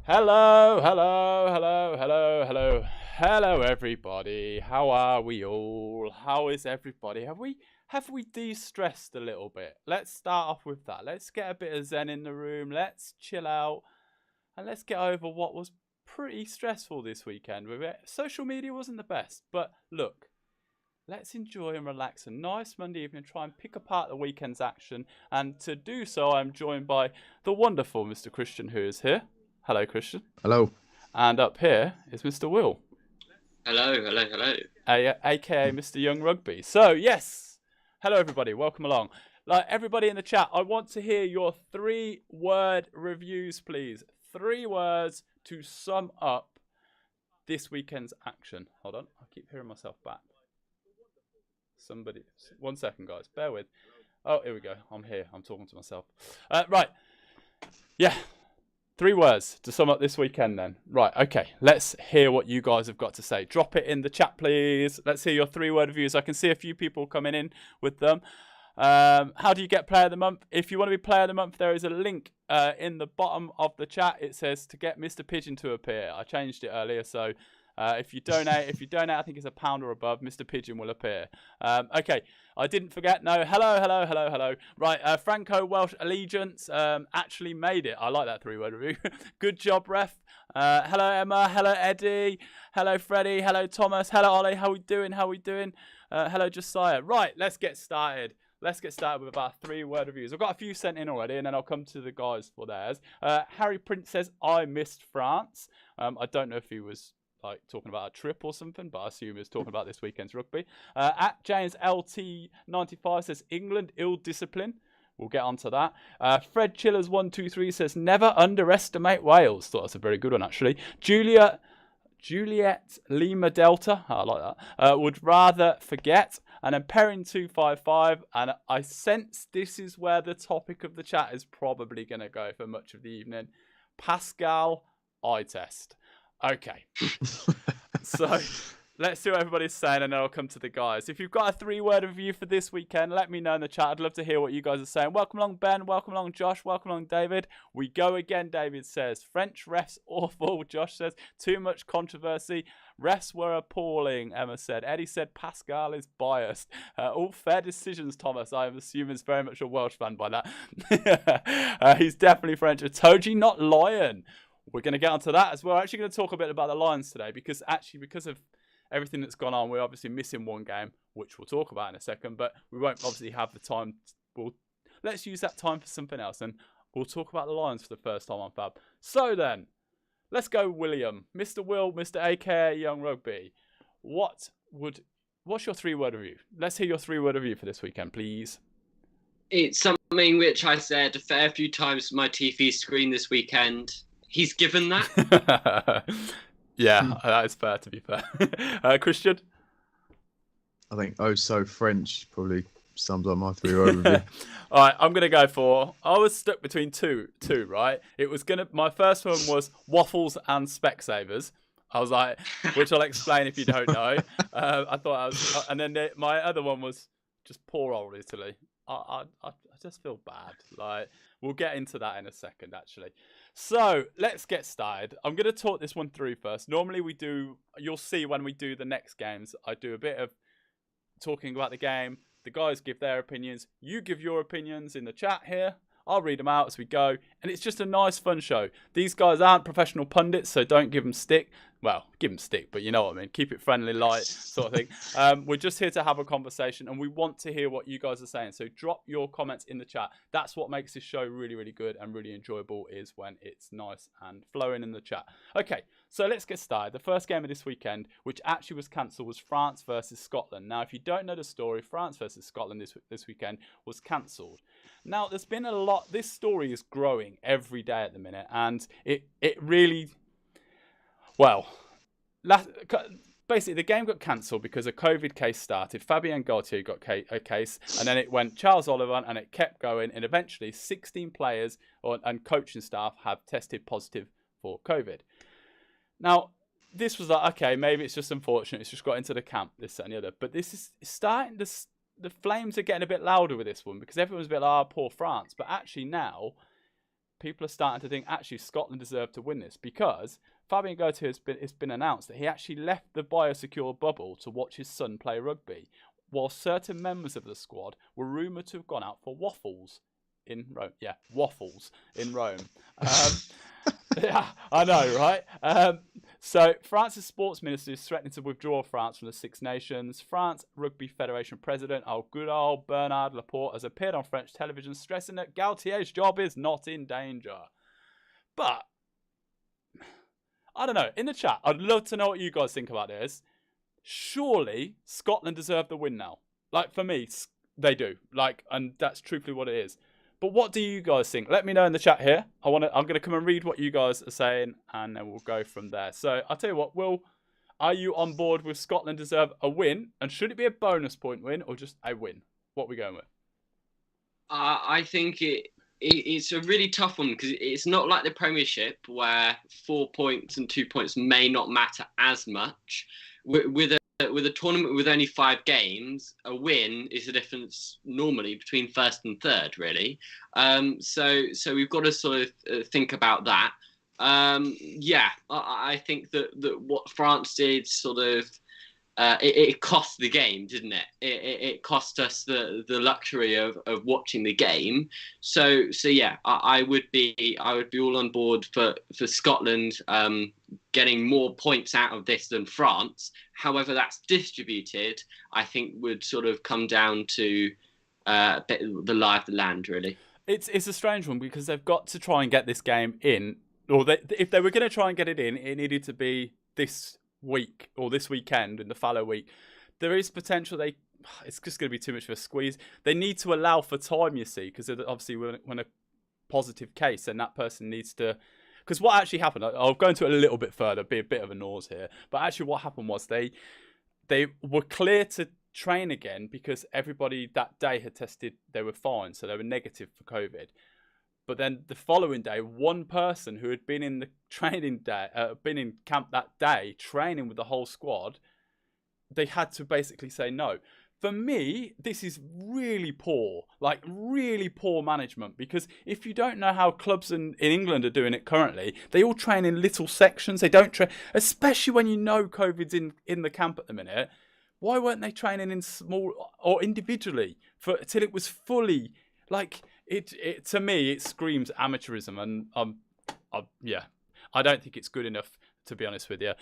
Hello, everybody. How are we all? How is everybody? Have we de-stressed a little bit? Let's start off with that. Let's get a bit of zen in the room. Let's chill out, and let's get over what was pretty stressful this weekend with it. Social media wasn't the best, but look, let's enjoy and relax a nice Monday evening, try and pick apart the weekend's action. And to do so, I'm joined by the wonderful Mr. Christian, who is here. Hello, Christian. Hello. And up here is Mr. Will. Hello. AKA Mr. Young Rugby. So, yes. Hello, everybody. Welcome along. Like everybody in the chat, I want to hear your 3-word reviews, please. 3 words to sum up this weekend's action. Hold on. I keep hearing myself back. Somebody. 1 second, guys. Bear with. Oh, here we go. I'm here. I'm talking to myself. Right. Yeah. 3 words to sum up this weekend then. Right, okay. Let's hear what you guys have got to say. Drop it in the chat, please. Let's hear your 3-word reviews. I can see a few people coming in with them. How do you get Player of the Month? If you want to be Player of the Month, there is a link in the bottom of the chat. It says to get Mr. Pigeon to appear. I changed it earlier, so if you donate, I think it's £1 or above, Mr. Pigeon will appear. Okay, I didn't forget. No, hello. Right, Franco Welsh Allegiance actually made it. I like that 3-word review. Good job, ref. Hello, Emma. Hello, Eddie. Hello, Freddie. Hello, Thomas. Hello, Ollie. How we doing? Hello, Josiah. Right, let's get started. Let's get started with about 3-word reviews. I've got a few sent in already, and then I'll come to the guys for theirs. Harry Prince says, I missed France. I don't know if he was talking about a trip or something, but I assume he's talking about this weekend's rugby. At James LT95 says England ill discipline. We'll get onto that. Fred Chillers 123 says never underestimate Wales. Thought that's a very good one actually. Juliet Lima Delta, I like that. Would rather forget. And then Perrin 255, and I sense this is where the topic of the chat is probably going to go for much of the evening. Pascal eye test. Okay, so let's see what everybody's saying, and then I'll come to the guys. If you've got a 3-word review for this weekend, let me know in the chat. I'd love to hear what you guys are saying. Welcome along, Ben. Welcome along, Josh. Welcome along, David. We go again, David says. French refs awful. Josh says too much controversy. Refs were appalling, Emma said. Eddie said Pascal is biased. All fair decisions, Thomas. I am assuming is very much a Welsh fan by that. He's definitely French. Toji, not Lion. We're going to get onto that as well. We're actually going to talk a bit about the Lions today because of everything that's gone on, we're obviously missing one game, which we'll talk about in a second, but we won't obviously have the time. Let's use that time for something else, and we'll talk about the Lions for the first time on Fab. So then, let's go, William. Mr. Will, Mr. AKA Young Rugby. What's your 3-word review? Let's hear your 3-word review for this weekend, please. It's something which I said a fair few times on my TV screen this weekend. He's given that. Yeah, that is fair, to be fair. Christian? I think oh so French probably sums up my 3-word review. All right, I'm going to go for... I was stuck between two, right? My first one was waffles and Specsavers. I was like, which I'll explain if you don't know. I thought I was... And then my other one was just poor old Italy. I just feel bad. We'll get into that in a second, actually. So let's get started. I'm going to talk this one through first. Normally you'll see when we do the next games, I do a bit of talking about the game. The guys give their opinions. You give your opinions in the chat here. I'll read them out as we go. And it's just a nice, fun show. These guys aren't professional pundits, so don't give them stick. Well, give them stick, but you know what I mean. Keep it friendly, light, sort of thing. We're just here to have a conversation, and we want to hear what you guys are saying. So drop your comments in the chat. That's what makes this show really, really good and really enjoyable, is when it's nice and flowing in the chat. Okay, so let's get started. The first game of this weekend, which actually was cancelled, was France versus Scotland. Now, if you don't know the story, France versus Scotland this weekend was cancelled. Now, there's been a lot. This story is growing every day at the minute, and it really... Well, basically, the game got cancelled because a COVID case started. Fabien Gaultier got a case, and then it went Charles Oliver, and it kept going. And eventually, 16 players and coaching staff have tested positive for COVID. Now, this was like, okay, maybe it's just unfortunate. It's just got into the camp, this, that, and the other. But this is starting to... The flames are getting a bit louder with this one because everyone's a bit like, oh, poor France. But actually now... people are starting to think actually Scotland deserve to win this, because Fabian Gautier it's been announced that he actually left the biosecure bubble to watch his son play rugby, while certain members of the squad were rumoured to have gone out for waffles in Rome. Yeah, waffles in Rome. Yeah, I know, right? So France's sports minister is threatening to withdraw France from the Six Nations. France Rugby Federation president, good old Bernard Laporte, has appeared on French television stressing that Gautier's job is not in danger. But, I don't know, in the chat, I'd love to know what you guys think about this. Surely Scotland deserve the win now. Like, for me, they do. Like, and that's truthfully what it is. But what do you guys think? Let me know in the chat here. I'm going to come and read what you guys are saying, and then we'll go from there. So I'll tell you what, Will, are you on board with Scotland deserve a win? And should it be a bonus point win or just a win? What are we going with? I think it's a really tough one, because it's not like the Premiership where 4 points and 2 points may not matter as much. With a tournament with only 5 games, a win is the difference normally between first and third, really. So we've got to sort of think about that. I think that what France did sort of it cost the game, didn't it? It cost us the luxury of watching the game. So yeah, I would be all on board for Scotland getting more points out of this than France. However, that's distributed, I think, would sort of come down to the lie of the land, really. It's a strange one, because they've got to try and get this game in, or if they were going to try and get it in, it needed to be this week or this weekend in the fallow week. There is potential it's just going to be too much of a squeeze. They need to allow for time, you see, because obviously when a positive case, then that person needs to. Because what actually happened, I'll go into it a little bit further, be a bit of a nose here, but actually what happened was they were clear to train again because everybody that day had tested, they were fine, so they were negative for COVID. But then the following day, one person who had been in the training day, been in camp that day, training with the whole squad, they had to basically say no. For me, this is really poor management, because if you don't know how clubs in England are doing it currently, they all train in little sections. They don't train, especially when you know COVID's in the camp at the minute. Why weren't they training in small or individually till it was fully like it? To me, it screams amateurism, and I don't think it's good enough, to be honest with you.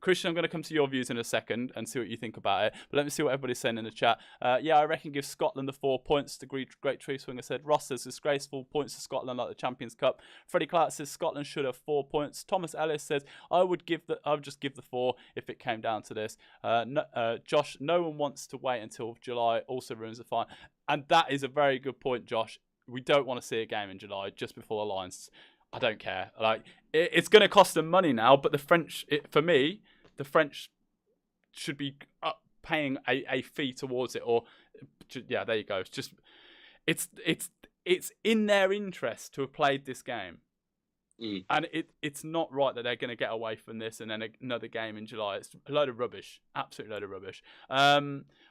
Christian, I'm going to come to your views in a second and see what you think about it. But let me see what everybody's saying in the chat. I reckon give Scotland the 4 points. The Great Tree Swinger said, Ross says, disgraceful, points to Scotland like the Champions Cup. Freddie Clark says, Scotland should have 4 points. Thomas Ellis says, I would just give the 4 if it came down to this. Josh, no one wants to wait until July. Also ruins the fine. And that is a very good point, Josh. We don't want to see a game in July just before the Lions. I don't care. Like, it's going to cost them money now, but the French should be paying a fee towards it. Or, yeah, there you go. It's just, it's in their interest to have played this game. And it's not right that they're going to get away from this and then another game in July. It's a load of rubbish. Absolute load of rubbish.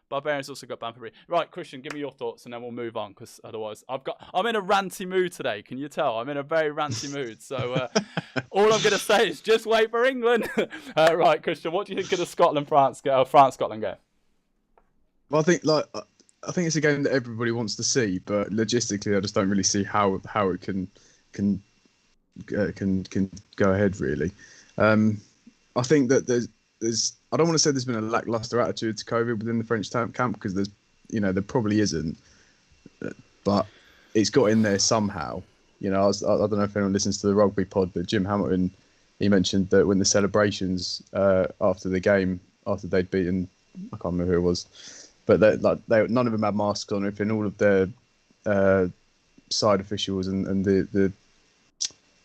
Barbarian's also got banned for right, Christian, give me your thoughts and then we'll move on, because otherwise I'm in a ranty mood today. Can you tell? I'm in a very ranty mood. So all I'm going to say is just wait for England. Right, Christian, what do you think of the France Scotland game? Well, I think it's a game that everybody wants to see, but logistically, I just don't really see how it can go ahead, really. I think that there's I don't want to say there's been a lackluster attitude to COVID within the French camp, because there probably isn't, but it's got in there somehow. I don't know if anyone listens to the rugby pod, but Jim Hamilton, he mentioned that when the celebrations after the game, after they'd beaten, I can't remember who it was, but none of them had masks on. If in all of their side officials and the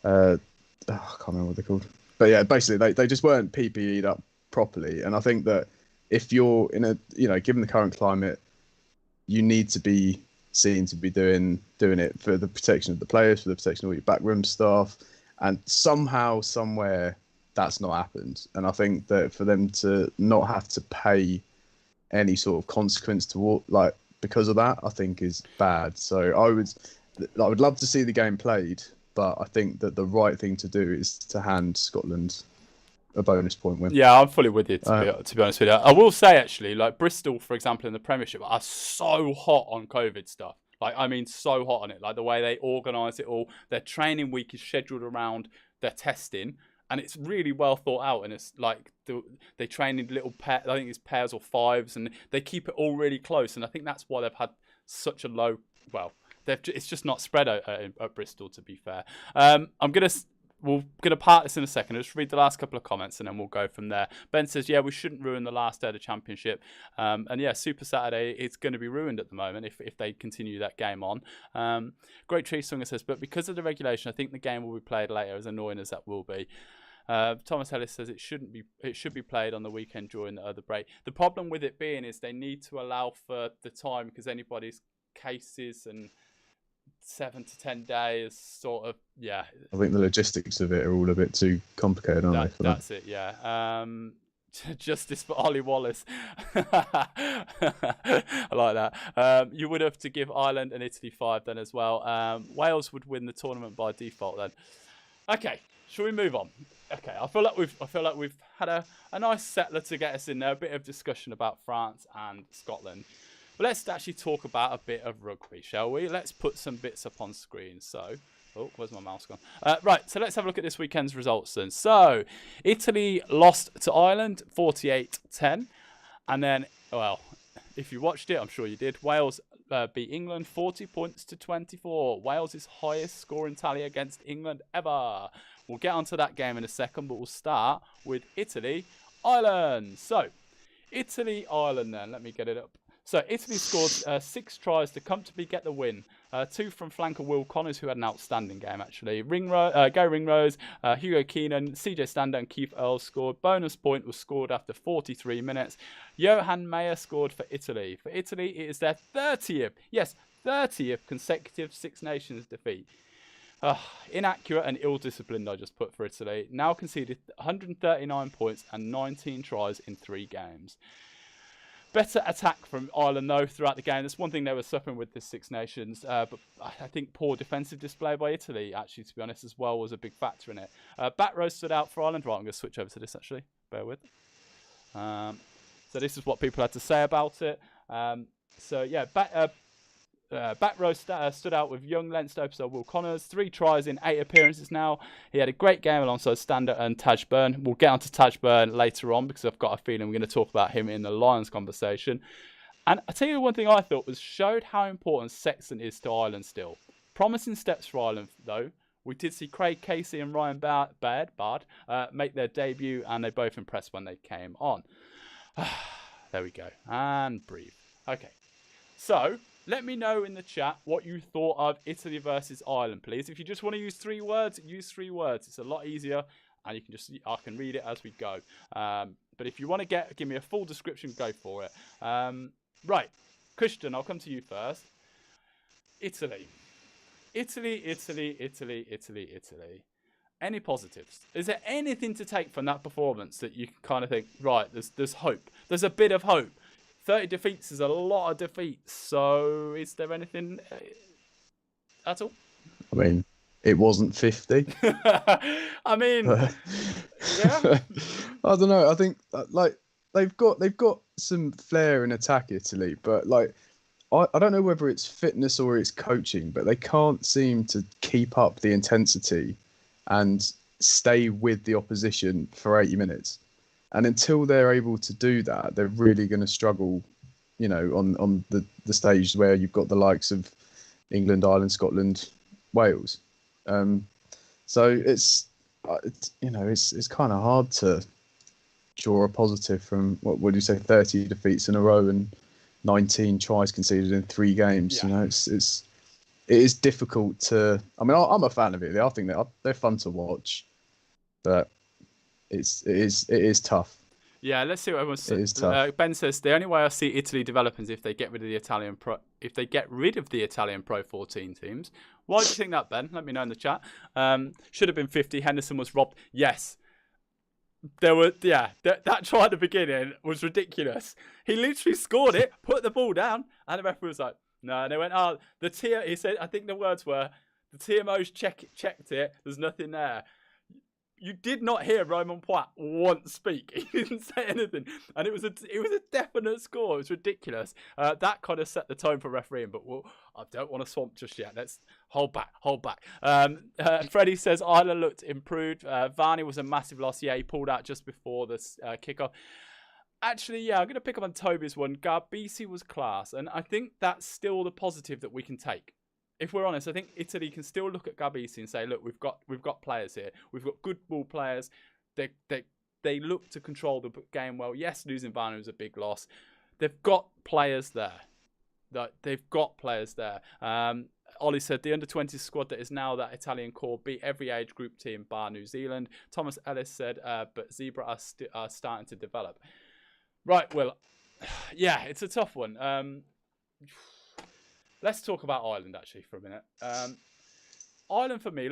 I can't remember what they're called, but yeah, basically they just weren't PPE'd up properly. And I think that if you're in given the current climate, you need to be seen to be doing it for the protection of the players, for the protection of all your backroom staff, and somehow, somewhere, that's not happened. And I think that for them to not have to pay any sort of consequence because of that, I think is bad. So I would love to see the game played. but I think that the right thing to do is to hand Scotland a bonus point win. Yeah, I'm fully with you, to be honest with you. I will say, actually, like Bristol, for example, in the Premiership, are so hot on COVID stuff. Like, I mean, so hot on it. Like, the way they organise it all. Their training week is scheduled around their testing, and it's really well thought out. And it's like, they train in little pairs, I think it's pairs or fives, and they keep it all really close. And I think that's why they've had such a low, well, it's just not spread at Bristol, to be fair. We're going to part this in a second. I'll just read the last couple of comments and then we'll go from there. Ben says, yeah, we shouldn't ruin the last day of the championship. And yeah, Super Saturday, it's going to be ruined at the moment if they continue that game on. Great Tree Singer says, but because of the regulation, I think the game will be played later, as annoying as that will be. Thomas Ellis says it should be played on the weekend during the other break. The problem with it being is they need to allow for the time, because anybody's cases and 7 to 10 days sort of, yeah. I think the logistics of it are all a bit too complicated, aren't they? That's it, yeah. Justice for Ollie Wallace. I like that. You would have to give Ireland and Italy 5 then as well. Wales would win the tournament by default then. Okay, shall we move on? Okay, I feel like we've had a nice settler to get us in there. A bit of discussion about France and Scotland. But let's actually talk about a bit of rugby, shall we? Let's put some bits up on screen. So, oh, where's my mouse gone? Right, so let's have a look at this weekend's results then. So, Italy lost to Ireland 48-10. And then, well, if you watched it, I'm sure you did, Wales beat England 40 points to 24. Wales' highest scoring tally against England ever. We'll get onto that game in a second, but we'll start with Italy-Ireland. So, Italy-Ireland then. Let me get it up. So, Italy scored 6 tries to comfortably get the win. 2 from flanker Will Connors, who had an outstanding game, actually. Gary Ringrose, Hugo Keenan, CJ Stander and Keith Earl scored. Bonus point was scored after 43 minutes. Johan Mayer scored for Italy. For Italy, it is their 30th consecutive Six Nations defeat. Inaccurate and ill-disciplined, I just put for Italy. Now conceded 139 points and 19 tries in 3 games. Better attack from Ireland, though, throughout the game. That's one thing they were suffering with this Six Nations. But I think poor defensive display by Italy, actually, to be honest, as well, was a big factor in it. Back row stood out for Ireland. Right, I'm going to switch over to this, actually. Bear with. So this is what people had to say about it. Back row stood out with young Leinster officer Will Connors. 3 tries in 8 appearances now. He had a great game alongside Stander and Taj Byrne. We'll get onto Taj Byrne later on because I've got a feeling we're going to talk about him in the Lions conversation. And I tell you one thing I thought was showed how important Sexton is to Ireland still. Promising steps for Ireland though. We did see Craig Casey and Ryan Baird make their debut, and they both impressed when they came on. There we go. And breathe. Okay. So, let me know in the chat what you thought of Italy versus Ireland, please. If you just want to use 3 words, use 3 words. It's a lot easier, and I can read it as we go. But if you want to give me a full description, go for it. Right, Christian, I'll come to you first. Italy. Any positives? Is there anything to take from that performance that you can kind of think, right, there's hope. There's a bit of hope. 30 defeats is a lot of defeats. So is there anything at all? I mean, it wasn't 50. I mean, yeah. I don't know. I think like they've got some flair in attack, Italy, but like I don't know whether it's fitness or it's coaching, but they can't seem to keep up the intensity and stay with the opposition for 80 minutes. And until they're able to do that, they're really going to struggle, you know, on the stage where you've got the likes of England, Ireland, Scotland, Wales. So it's kind of hard to draw a positive from what would you say 30 defeats in a row and 19 tries conceded in 3 games. Yeah. You know, it is difficult to. I mean, I'm a fan of it. I think they're fun to watch, but it is tough. Yeah, let's see what everyone says. It is tough. Ben says the only way I see Italy developing is if they get rid of the Italian Pro 14 teams. Why do you think that, Ben? Let me know in the chat. Should have been 50. Henderson was robbed. Yes. That try at the beginning was ridiculous. He literally scored it, put the ball down, and the referee was like, no. And they went, he said, I think the words were, The TMO's checked it. There's nothing there. You did not hear Romain Poit once speak. He didn't say anything, and it was a definite score. It was ridiculous. That kind of set the tone for refereeing. But I don't want to swamp just yet. Let's hold back. Freddie says Ireland looked improved. Varney was a massive loss. Yeah, he pulled out just before the kickoff. Actually, yeah, I'm going to pick up on Toby's one. Garbisi was class, and I think that's still the positive that we can take. If we're honest, I think Italy can still look at Garbisi and say, look, we've got players here. We've got good ball players. They look to control the game well. Yes, losing Varney was a big loss. They've got players there. Ollie said the under-20 squad that is now that Italian core beat every age group team bar New Zealand. Thomas Ellis said, but Zebra are starting to develop. Right, well, yeah, it's a tough one. Let's talk about Ireland, actually, for a minute. Ireland, for me,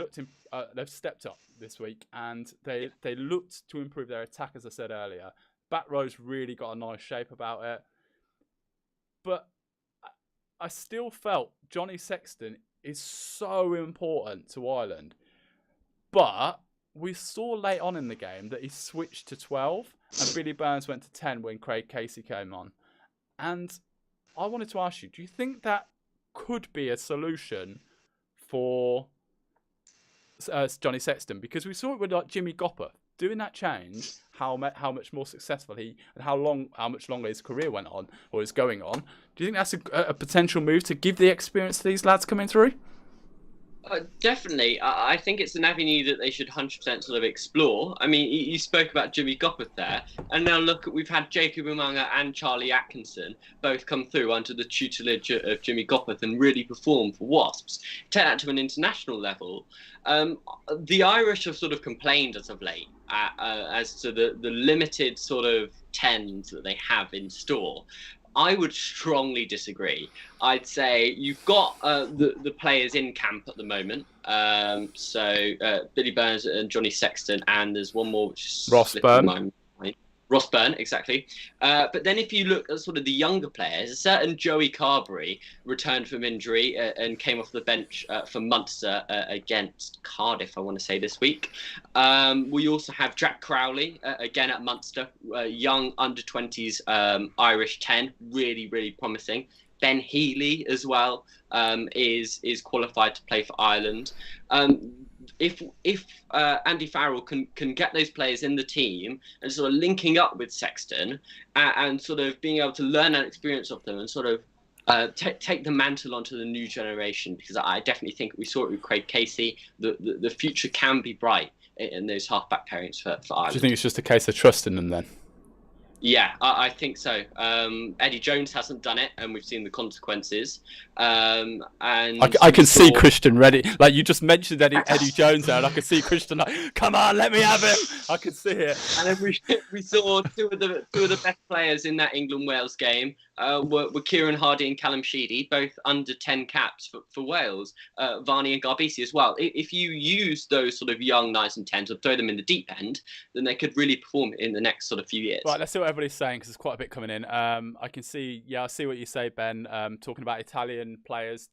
they've stepped up this week, and they looked to improve their attack, as I said earlier. Back row's really got a nice shape about it. But I still felt Johnny Sexton is so important to Ireland. But we saw late on in the game that he switched to 12, and Billy Burns went to 10 when Craig Casey came on. And I wanted to ask you, do you think that could be a solution for Johnny Sexton? Because we saw it with like Jimmy Gopper doing that change, how much more successful and how much longer his career went on or is going on. Do you think that's a potential move to give the experience to these lads coming through? Definitely. I think it's an avenue that they should 100% sort of explore. I mean, you spoke about Jimmy Gopperth there, and now look, we've had Jacob Umaga and Charlie Atkinson both come through under the tutelage of Jimmy Gopperth and really perform for Wasps. Take that to an international level. The Irish have sort of complained as of late as to the limited sort of 10s that they have in store. I would strongly disagree. I'd say you've got the players in camp at the moment. So Billy Burns and Johnny Sexton, and there's one more, which is Ross Byrne. Ross Byrne, exactly. But then if you look at sort of the younger players, a certain Joey Carberry returned from injury and came off the bench for Munster against Cardiff, I want to say, this week. We also have Jack Crowley, again at Munster, young under-20s Irish 10, really, really promising. Ben Healy as well is qualified to play for Ireland. If Andy Farrell can get those players in the team and sort of linking up with Sexton and sort of being able to learn and experience of them and sort of take the mantle onto the new generation, because I definitely think we saw it with Craig Casey, the future can be bright in those halfback pairings for Ireland. Do you think it's just a case of trusting them then? Yeah, I think so. Eddie Jones hasn't done it, and we've seen the consequences. And I can see Christian ready. Like, you just mentioned Eddie Jones there, and I can see Christian like, come on, let me have him. I can see it. And then we saw two of the best players in that England-Wales game were Kieran Hardy and Callum Sheedy, both under 10 caps for Wales. Varney and Garbisi as well. If you use those sort of young 9s and 10s or throw them in the deep end, then they could really perform in the next sort of few years. Right, let's see what everybody's saying, because there's quite a bit coming in. I see what you say, Ben. Talking about Italian players,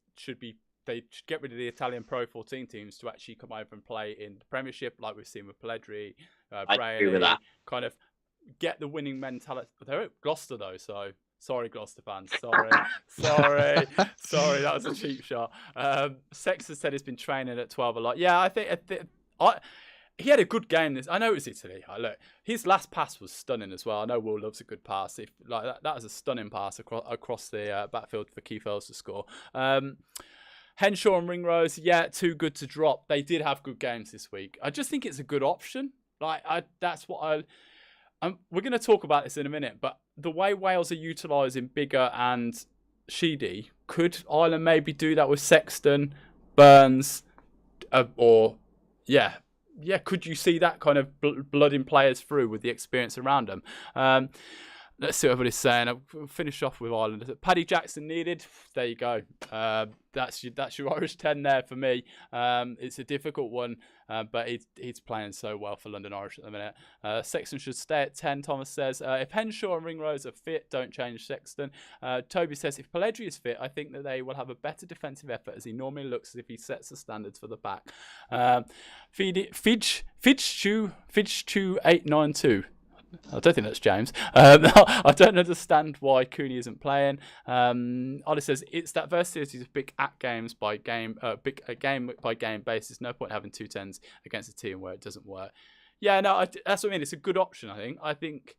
they should get rid of the Italian Pro 14 teams to actually come over and play in the Premiership, like we've seen with Pelledri, I agree with that. Kind of get the winning mentality. They're at Gloucester though, so sorry, Gloucester fans. Sorry, that was a cheap shot. Sexton said he's been training at 12 a lot. Yeah, I think he had a good game. I know it was Italy. Look, his last pass was stunning as well. I know Will loves a good pass. That was a stunning pass across the backfield for Keith Earls to score. Henshaw and Ringrose, yeah, too good to drop. They did have good games this week. I just think it's a good option. That's what we're going to talk about this in a minute, but the way Wales are utilising Bigger and Sheedy, could Ireland maybe do that with Sexton, Burns, could you see that kind of blooding players through with the experience around them? let's see what everybody's saying. I'll finish off with Ireland. Paddy Jackson needed. There you go. That's your Irish 10 there for me. It's a difficult one, but he's playing so well for London Irish at the minute. Sexton should stay at 10, Thomas says. If Henshaw and Ringrose are fit, don't change Sexton. Toby says, if Pelledri is fit, I think that they will have a better defensive effort, as he normally looks as if he sets the standards for the back. Fidge2892. I don't think that's James. I don't understand why Cooney isn't playing. Ollie says it's that versatility of big at games by game, a game by game basis. No point having 210s against a team where it doesn't work. Yeah, no, that's what I mean. It's a good option. I think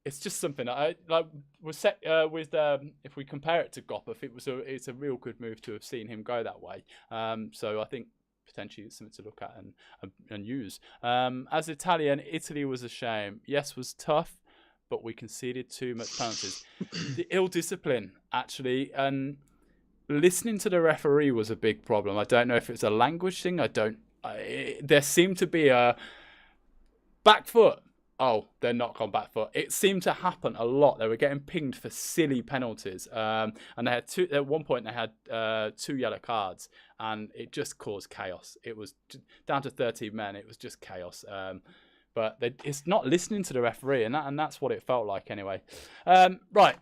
it's just something I like. Was set with if we compare it to Gopper, it's a real good move to have seen him go that way. So I think potentially it's something to look at and use. As Italian, Italy was a shame. Yes, was tough, but we conceded too much penalties. The ill discipline, actually, and listening to the referee was a big problem. I don't know if it's a language thing. There seemed to be a back foot. Oh, they're not gone back foot. It seemed to happen a lot. They were getting pinged for silly penalties. And they had at one point they had 2 yellow cards, and it just caused chaos. It was down to 13 men. It was just chaos. But it's not listening to the referee, and that's what it felt like anyway. Right.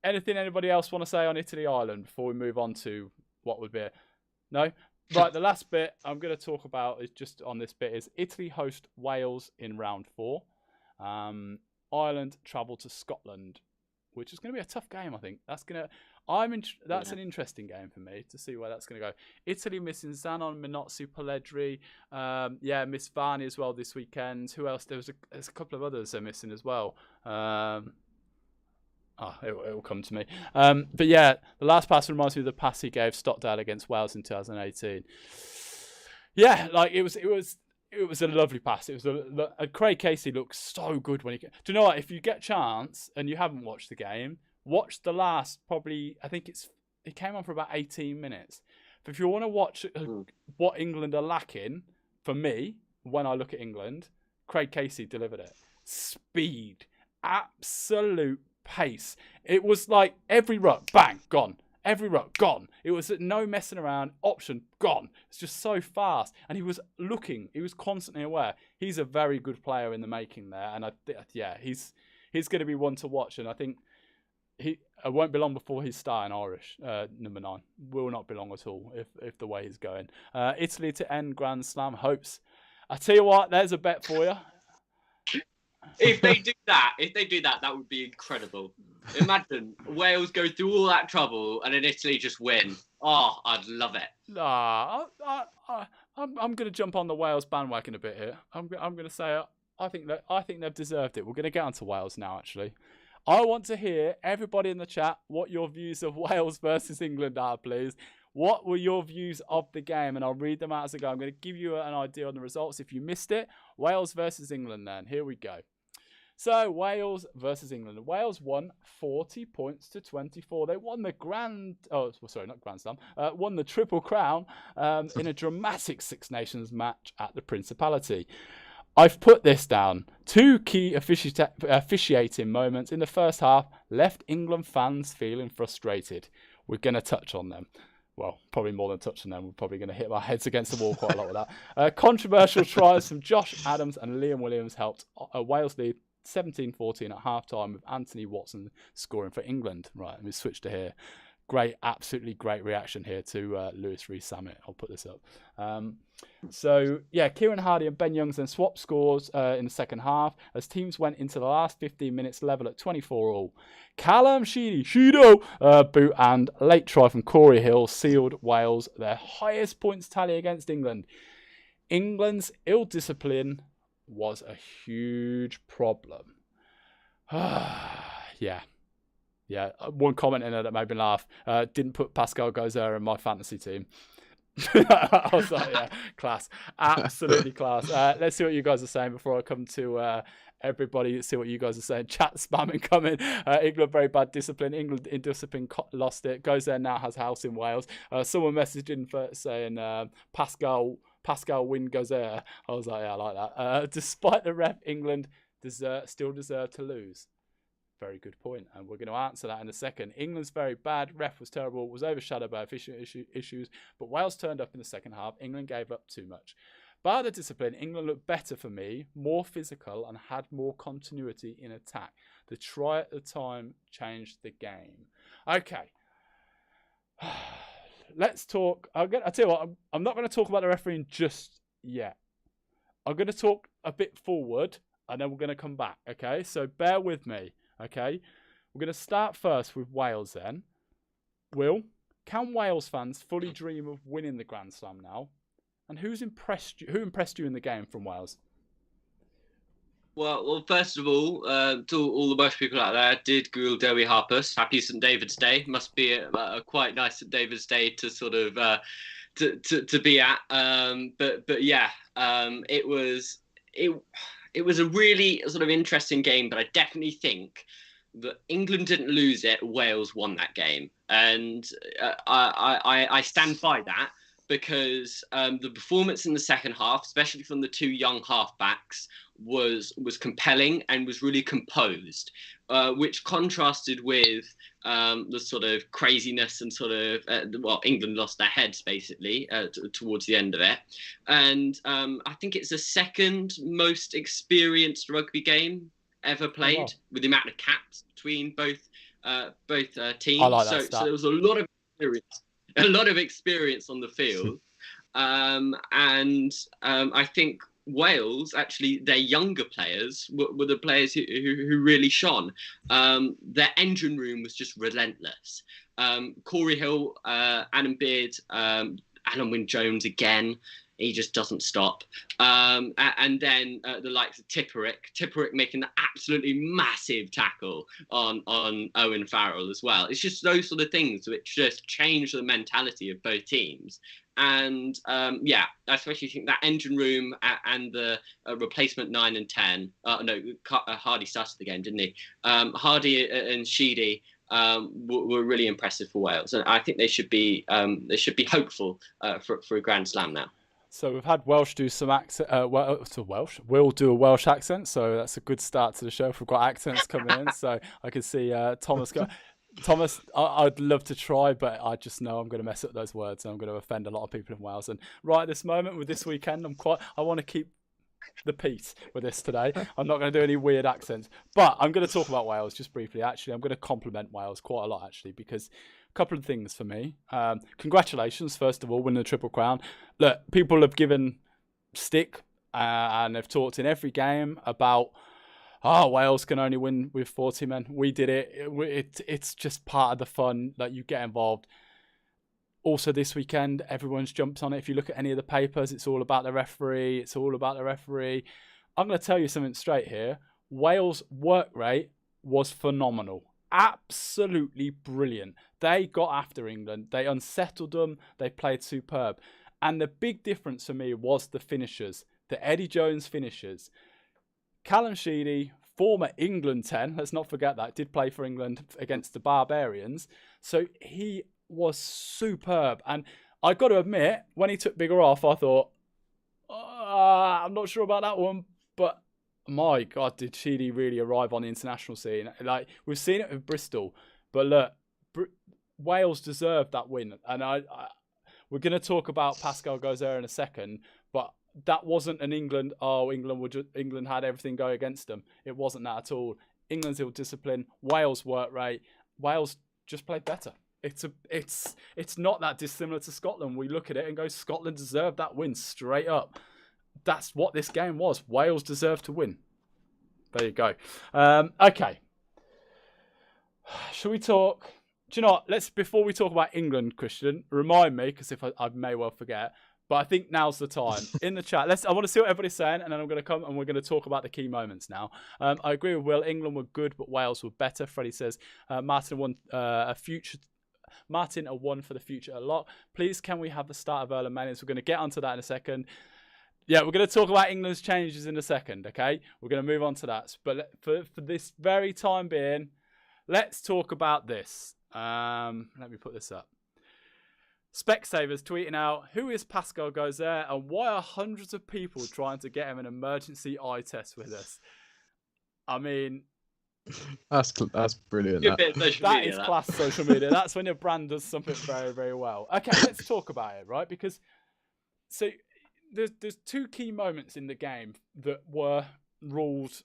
Anything anybody else want to say on Italy, Ireland before we move on to what would be no? Right, the last bit I'm going to talk about is just on this bit is Italy host Wales in round 4. Ireland travel to Scotland, which is going to be a tough game. I think that's an interesting game for me to see where that's going to go. Italy missing Zanon, Minozzi, Pelledri, miss Varney as well this weekend. Who else? There's a couple of others they're missing as well. It will come to me. But yeah, the last pass reminds me of the pass he gave Stockdale against Wales in 2018. Yeah, like it was a lovely pass. It was Craig Casey looks so good when he. Do you know what? If you get a chance and you haven't watched the game, watch the last probably. I think it came on for about 18 minutes. But if you want to watch what England are lacking, for me, when I look at England, Craig Casey delivered it. Speed, absolute pace. It was like every ruck, bang, gone. Every ruck, gone. It was no messing around. Option, gone. It's just so fast. And he was looking. He was constantly aware. He's a very good player in the making there. And he's going to be one to watch. And I think it won't be long before he's starting Irish, number 9. Will not be long at all if the way he's going. Italy to end Grand Slam hopes. I tell you what, there's a bet for you. If they do that, that would be incredible. Imagine Wales go through all that trouble and then Italy just win. Oh, I'd love it. Nah, I'm going to jump on the Wales bandwagon a bit here. I'm going to say I think they've deserved it. We're going to get onto Wales now. Actually, I want to hear everybody in the chat what your views of Wales versus England are, please. What were your views of the game? And I'll read them out as I go. I'm going to give you an idea on the results. If you missed it, Wales versus England then. Here we go. So, Wales versus England. Wales won 40 points to 24. They won the won the Triple Crown in a dramatic Six Nations match at the Principality. I've put this down. 2 key officiating moments in the first half left England fans feeling frustrated. We're going to touch on them. Well, probably more than touch on them. We're probably going to hit our heads against the wall quite a lot with that. Controversial tries from Josh Adams and Liam Williams helped Wales lead 17-14 at half-time with Anthony Watson scoring for England. Right, let me switch to here. Great, absolutely great reaction here to Lewis Rees-Zammit. I'll put this up. Kieran Hardy and Ben Youngs then swapped scores in the second half as teams went into the last 15 minutes level at 24-all. Callum Sheedy, boot and late try from Corey Hill sealed Wales their highest points tally against England. England's ill discipline was a huge problem. Yeah. One comment in there that made me laugh. Didn't put Pascal Gauzer in my fantasy team. I was like, yeah, class. Absolutely class. Let's see what you guys are saying before I come to everybody. See what you guys are saying. Chat spamming coming. England very bad discipline. England in discipline lost it. Gauzer now has house in Wales. Someone messaged in for saying Pascal win Gauzer. I was like, yeah, I like that. Despite the ref, England still deserve to lose. Very good point, and we're going to answer that in a second. England's very bad. Ref was terrible. Was overshadowed by official issues. But Wales turned up in the second half. England gave up too much. By the discipline, England looked better for me, more physical, and had more continuity in attack. The try at the time changed the game. Okay. Let's talk. I'll tell you what, I'm not going to talk about the refereeing just yet. I'm going to talk a bit forward, and then we're going to come back, okay? So bear with me, okay? We're going to start first with Wales then. Will, can Wales fans fully dream of winning the Grand Slam now? And who impressed you in the game from Wales? Well, first of all, to all the Welsh people out there, did Gwyl Dewi Harpus. Happy St David's Day. Must be a quite nice St David's Day to sort of to be at. But yeah, it was a really sort of interesting game. But I definitely think that England didn't lose it. Wales won that game, and I stand by that. Because the performance in the second half, especially from the two young halfbacks, was compelling and was really composed, which contrasted with the sort of craziness and sort of England lost their heads basically towards the end of it, and I think it's the second most experienced rugby game ever played with the amount of caps between both teams. I like that so there was a lot of experience. A lot of experience on the field. And I think Wales, actually, their younger players were the players who really shone. Their engine room was just relentless. Corey Hill, Adam Beard, Alan Wynne-Jones again. He just doesn't stop. And then the likes of Tipperick making the absolutely massive tackle on Owen Farrell as well. It's just those sort of things which just change the mentality of both teams. And I especially think that engine room and the replacement 9 and 10. Hardy started the game, didn't he? Hardy and Sheedy were really impressive for Wales, and I think they should be hopeful for a Grand Slam now. So we've had Welsh do some accent. We'll do a Welsh accent, so that's a good start to the show. If we've got accents coming in, so I can see Thomas. Thomas, I'd love to try, but I just know I'm going to mess up those words, and I'm going to offend a lot of people in Wales. And right at this moment, with this weekend, I want to keep the peace with this today. I'm not going to do any weird accents, but I'm going to talk about Wales just briefly. Actually, I'm going to compliment Wales quite a lot, actually, because a couple of things for me. Congratulations, first of all, winning the Triple Crown. Look, people have given stick and they've talked in every game about, Wales can only win with 40 men. We did it. It's just part of the fun that you get involved. Also, this weekend, everyone's jumped on it. If you look at any of the papers, it's all about the referee. I'm going to tell you something straight here. Wales' work rate was phenomenal. Absolutely brilliant. They got after England. They unsettled them. They played superb. And the big difference for me was the finishers, the Eddie Jones finishers. Callum Sheedy, former England 10, let's not forget that, did play for England against the Barbarians. So he was superb. And I got to admit, when he took Bigger off, I thought, I'm not sure about that one. But my God, did Sheedy really arrive on the international scene? Like, we've seen it with Bristol. But look, Wales deserved that win. And we're going to talk about Pascal Gozer in a second. But that wasn't an England, England had everything go against them. It wasn't that at all. England's ill discipline, Wales' work rate. Wales just played better. It's not that dissimilar to Scotland. We look at it and go, Scotland deserved that win straight up. That's what this game was. Wales deserved to win. There you go. Okay. Shall we talk? Do you know what? Before we talk about England, Christian, remind me, because if I may well forget, but I think now's the time. In the chat, I want to see what everybody's saying, and then I'm going to come and we're going to talk about the key moments now. I agree with Will. England were good, but Wales were better. Freddie says Martin won Martin a one for the future a lot. Please, can we have the start of Erlen Maynards? We're going to get onto that in a second. Yeah, we're going to talk about England's changes in a second, okay? We're going to move on to that. But for this very time being, let's talk about this. Let me put this up. Specsavers tweeting out, who is Pascal Gozer and why are hundreds of people trying to get him an emergency eye test with us? I mean, That's brilliant. Good bit of social That media, is class social media. That's when your brand does something very, very well. Okay, let's talk about it, right? Because so there's two key moments in the game that were ruled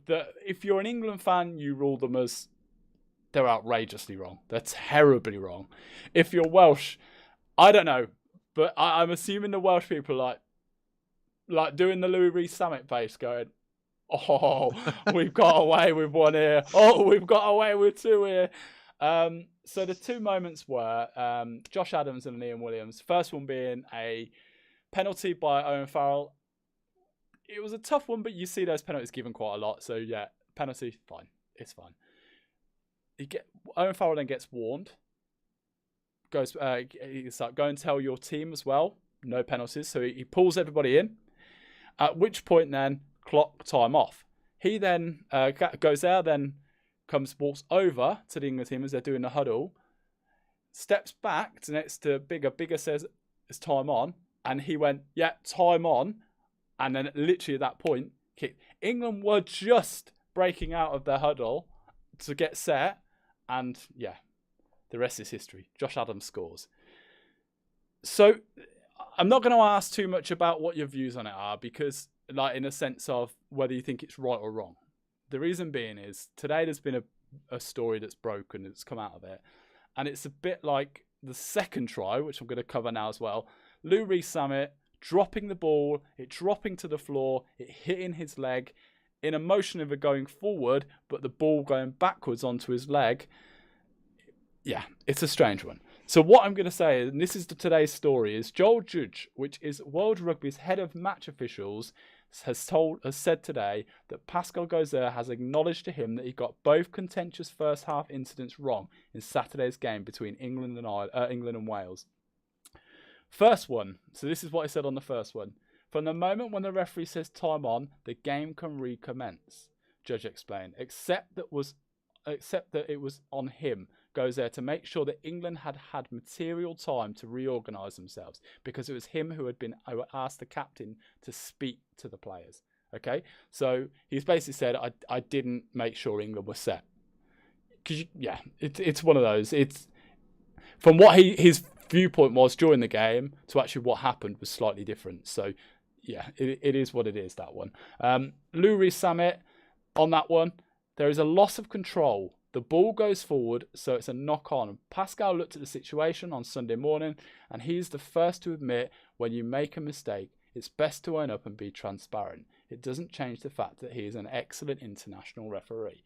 that if you're an England fan, you rule them as they're outrageously wrong. They're terribly wrong. If you're Welsh, I don't know, but I'm assuming the Welsh people are like doing the Louis Rees Summit face going, oh, we've got away with one here. Oh, we've got away with two here. So the two moments were Josh Adams and Liam Williams. First one being a penalty by Owen Farrell. It was a tough one, but you see those penalties given quite a lot. So yeah, penalty, fine. It's fine. Owen Farrell then gets warned. He's like, go and tell your team as well. No penalties. So he pulls everybody in. At which point then, clock time off. He then goes there, then walks over to the England team as they're doing the huddle, steps back to next to Bigger says, it's time on. And he went, yeah, time on. And then literally at that point, kicked. England were just breaking out of their huddle to get set. And yeah, the rest is history. Josh Adams scores. So I'm not going to ask too much about what your views on it are, because like in a sense of whether you think it's right or wrong. The reason being is today there's been a story that's broken, that's come out of it. And it's a bit like the second try, which I'm going to cover now as well. Lou Rees Summit dropping the ball, it dropping to the floor, it hitting his leg in a motion of it going forward, but the ball going backwards onto his leg. Yeah, it's a strange one. So what I'm going to say, and this is today's story, is Joel Judge, which is World Rugby's head of match officials, has said today that Pascal Gozer has acknowledged to him that he got both contentious first half incidents wrong in Saturday's game between England and Wales. First one. So this is what he said on the first one. From the moment when the referee says time on, the game can recommence. Judge explained, except that it was on him. Goes there to make sure that England had material time to reorganise themselves, because it was him who had asked the captain to speak to the players. Okay, so he's basically said, I didn't make sure England was set. Because it's one of those. It's from what his viewpoint was during the game to actually what happened was slightly different. So yeah, it is what it is, that one. Lou Rees Summit on that one. There is a loss of control. The ball goes forward, so it's a knock-on. Pascal looked at the situation on Sunday morning, and he's the first to admit when you make a mistake, it's best to own up and be transparent. It doesn't change the fact that he is an excellent international referee.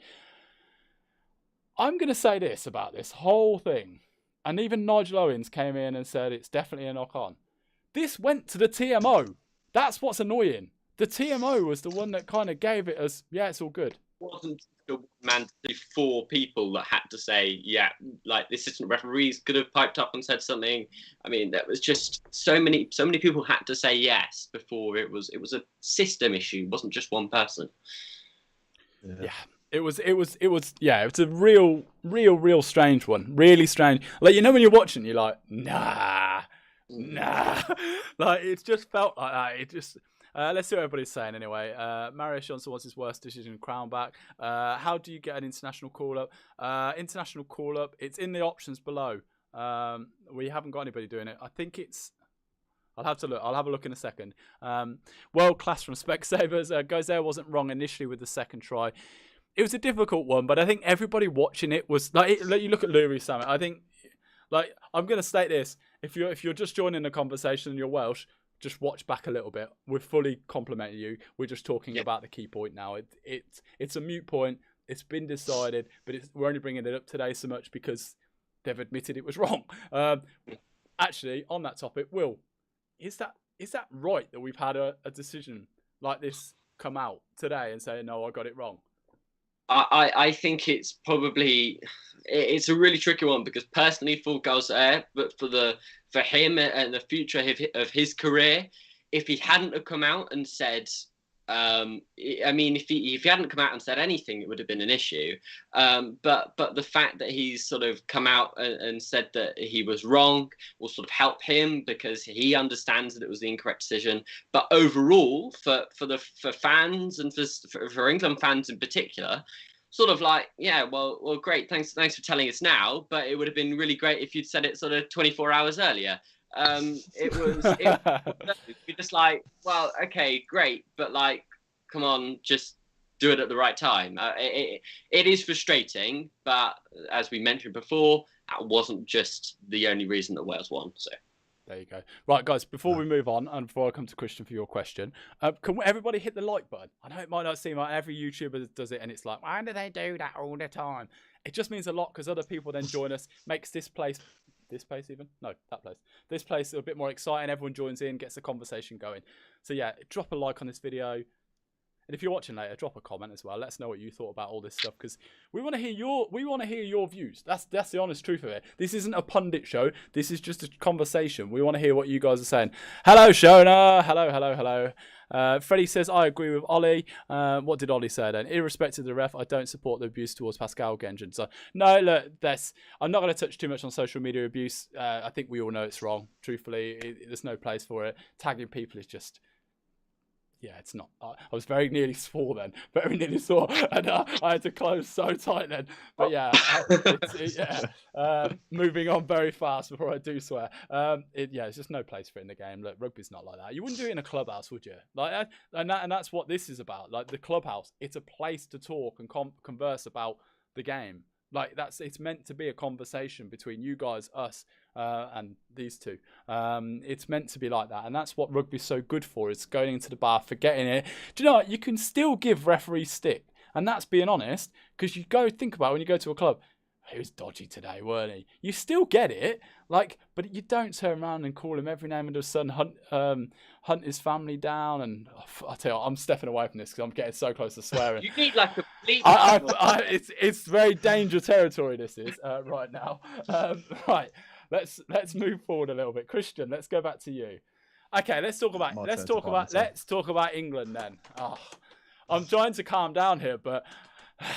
I'm going to say this about this whole thing, and even Nigel Owens came in and said it's definitely a knock-on. This went to the TMO. That's what's annoying. The TMO was the one that kind of gave it as, yeah, it's all good. Wasn't the man to 4 people that had to say, yeah, like the assistant referees could have piped up and said something. I mean, there was just so many people had to say yes before it was a system issue. It wasn't just one person. Yeah. It was a real strange one. Really strange. Like, you know, when you're watching, you're like, nah. Like, it just felt like that. It just, let's see what everybody's saying anyway. Marius Johnson wants his worst decision crown back. How do you get an international call-up? International call-up, it's in the options below. We haven't got anybody doing it. I think it's, I'll have to look. I'll have a look in a second. World class from Specsavers. Gozer wasn't wrong initially with the second try. It was a difficult one, but I think everybody watching it was like, you look at Lou Rees Summit. I think, like, I'm going to state this: if you're just joining the conversation and you're Welsh, just watch back a little bit. We're fully complimenting you. We're just talking about the key point now. It's a moot point. It's been decided, but we're only bringing it up today so much because they've admitted it was wrong. Actually, on that topic, Will, is that right that we've had a decision like this come out today and say, no, I got it wrong? I think it's probably, it's a really tricky one, because personally for Gozer, but for him and the future of his career, if he hadn't have come out and said, I mean, if he hadn't come out and said anything, it would have been an issue. But the fact that he's sort of come out and said that he was wrong will sort of help him, because he understands that it was the incorrect decision. But overall, for fans and for England fans in particular, sort of like, yeah, well, great, thanks for telling us now, but it would have been really great if you'd said it sort of 24 hours earlier. It you're just like, well, okay, great, but like, come on, just do it at the right time. It is frustrating, but as we mentioned before, that wasn't just the only reason that Wales won. So there you go. Right, guys, before we move on, and before I come to Christian for your question, can everybody hit the like button? I know it might not seem like every YouTuber does it, and it's like, why do they do that all the time? It just means a lot because other people then join us, makes this place even? No, that place. This place a bit more exciting. Everyone joins in, gets the conversation going. So yeah, drop a like on this video. And if you're watching later, drop a comment as well. Let us know what you thought about all this stuff because we want to hear your views. That's the honest truth of it. This isn't a pundit show. This is just a conversation. We want to hear what you guys are saying. Hello, Shona. Hello. Freddie says, I agree with Ollie. What did Ollie say then? Irrespective of the ref, I don't support the abuse towards Pascal Genjan. So, no, look, I'm not going to touch too much on social media abuse. I think we all know it's wrong. Truthfully, there's no place for it. Tagging people is just... Yeah, it's not. I was very nearly swore then. Very nearly swore. And I had to close so tight then. But yeah, moving on very fast before I do swear. It's just no place for it in the game. Look, rugby's not like that. You wouldn't do it in a clubhouse, would you? Like, and that's what this is about. Like the clubhouse, it's a place to talk and converse about the game. Like it's meant to be a conversation between you guys, us, and these two. It's meant to be like that, and that's what rugby's so good for. It's going into the bar, forgetting it. Do you know what? You can still give referees stick, and that's being honest. Because you go think about when you go to a club, he was dodgy today, weren't he? You still get it, but you don't turn around and call him every name under the sun, hunt his family down, and I tell you what, I'm stepping away from this because I'm getting so close to swearing. You need like a bleep. It's very dangerous territory. This is right now. Right, let's move forward a little bit. Christian, let's go back to you. Okay, let's talk about England then. Oh, I'm trying to calm down here, but.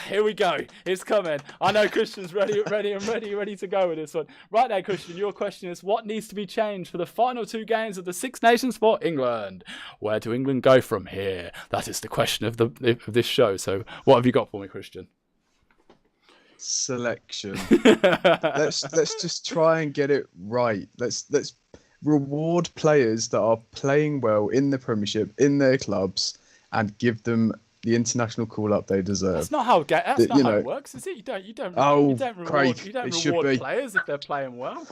Here we go. It's coming. I know Christian's ready to go with this one. Right now, Christian, your question is, what needs to be changed for the final two games of the Six Nations for England? Where do England go from here? That is the question of this show. So what have you got for me, Christian? Selection. let's just try and get it right. Let's reward players that are playing well in the Premiership, in their clubs, and give them the international call-up they deserve. That's not how it works, is it? You don't reward players if they're playing well.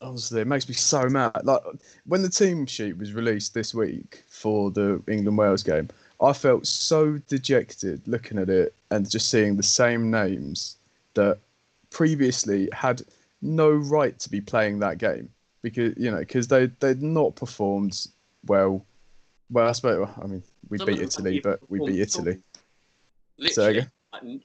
Honestly, it makes me so mad. Like when the team sheet was released this week for the England-Wales game, I felt so dejected looking at it and just seeing the same names that previously had no right to be playing that game because they'd not performed well. Well, I suppose. I mean, we beat Italy, but we beat Italy. Literally,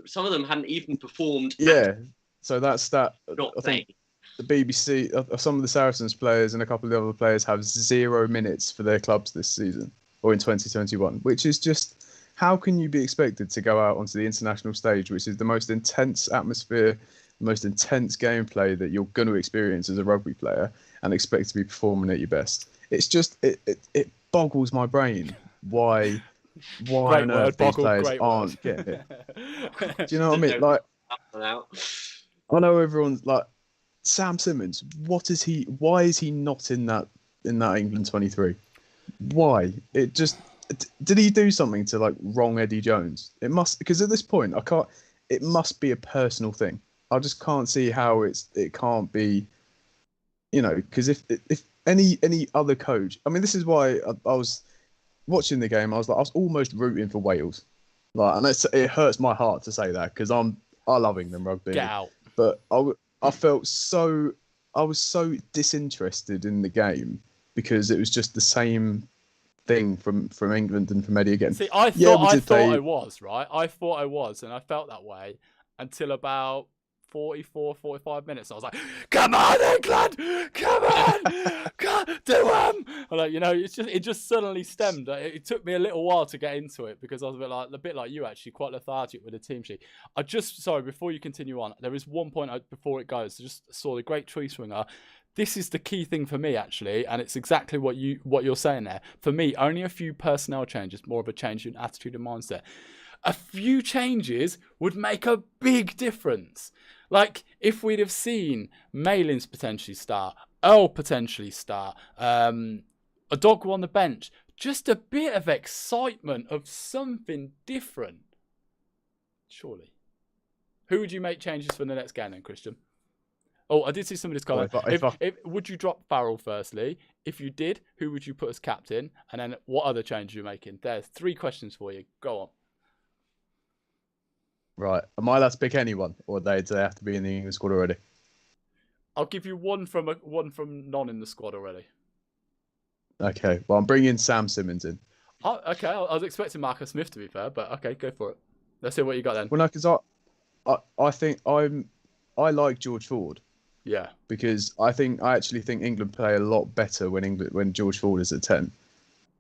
some of them hadn't even performed. Yeah, so that's that. Not I think the BBC, some of the Saracens players and a couple of the other players have 0 minutes for their clubs this season or in 2021, which is just how can you be expected to go out onto the international stage, which is the most intense atmosphere, the most intense gameplay that you're going to experience as a rugby player, and expect to be performing at your best? It's just it boggles my brain why on earth these players aren't getting it. Do you know what I mean? Like, I know everyone's like Sam Simmons. Why is he not in that England 23? Why? It just did he do something to like wrong Eddie Jones? It must, because at this point it must be a personal thing. I just can't see how it can't be. Because if any other coach, I mean, this is why I was watching the game. I was almost rooting for Wales, and it hurts my heart to say that because I love England rugby. Get out. But I felt I was so disinterested in the game because it was just the same thing from England and from Eddie again. See, I thought I was, and I felt that way until about 44, 45 minutes. I was like, come on, England! Come on! Do them! It just suddenly stemmed. It took me a little while to get into it because I was a bit like you, actually, quite lethargic with the team sheet. Sorry, before you continue on, there is one point before it goes. I just saw the great tree swinger. This is the key thing for me, actually, and it's exactly what you're saying there. For me, only a few personnel changes, more of a change in attitude and mindset. a few changes would make a big difference. Like, if we'd have seen Malins potentially start, Earl potentially start, a dog on the bench, just a bit of excitement of something different. Surely. Who would you make changes for the next game then, Christian? Oh, I did see somebody's comment. Would you drop Farrell firstly? If you did, who would you put as captain? And then what other changes are you making? There's 3 questions for you. Go on. Right. Am I allowed to pick anyone, or do they have to be in the England squad already? I'll give you one from none in the squad already. Okay. Well, I'm bringing Sam Simmons in. Oh, okay. I was expecting Marcus Smith, to be fair, but okay, go for it. Let's see what you got then. Well, no, because I think I like George Ford. Yeah. Because I actually think England play a lot better when George Ford is at 10,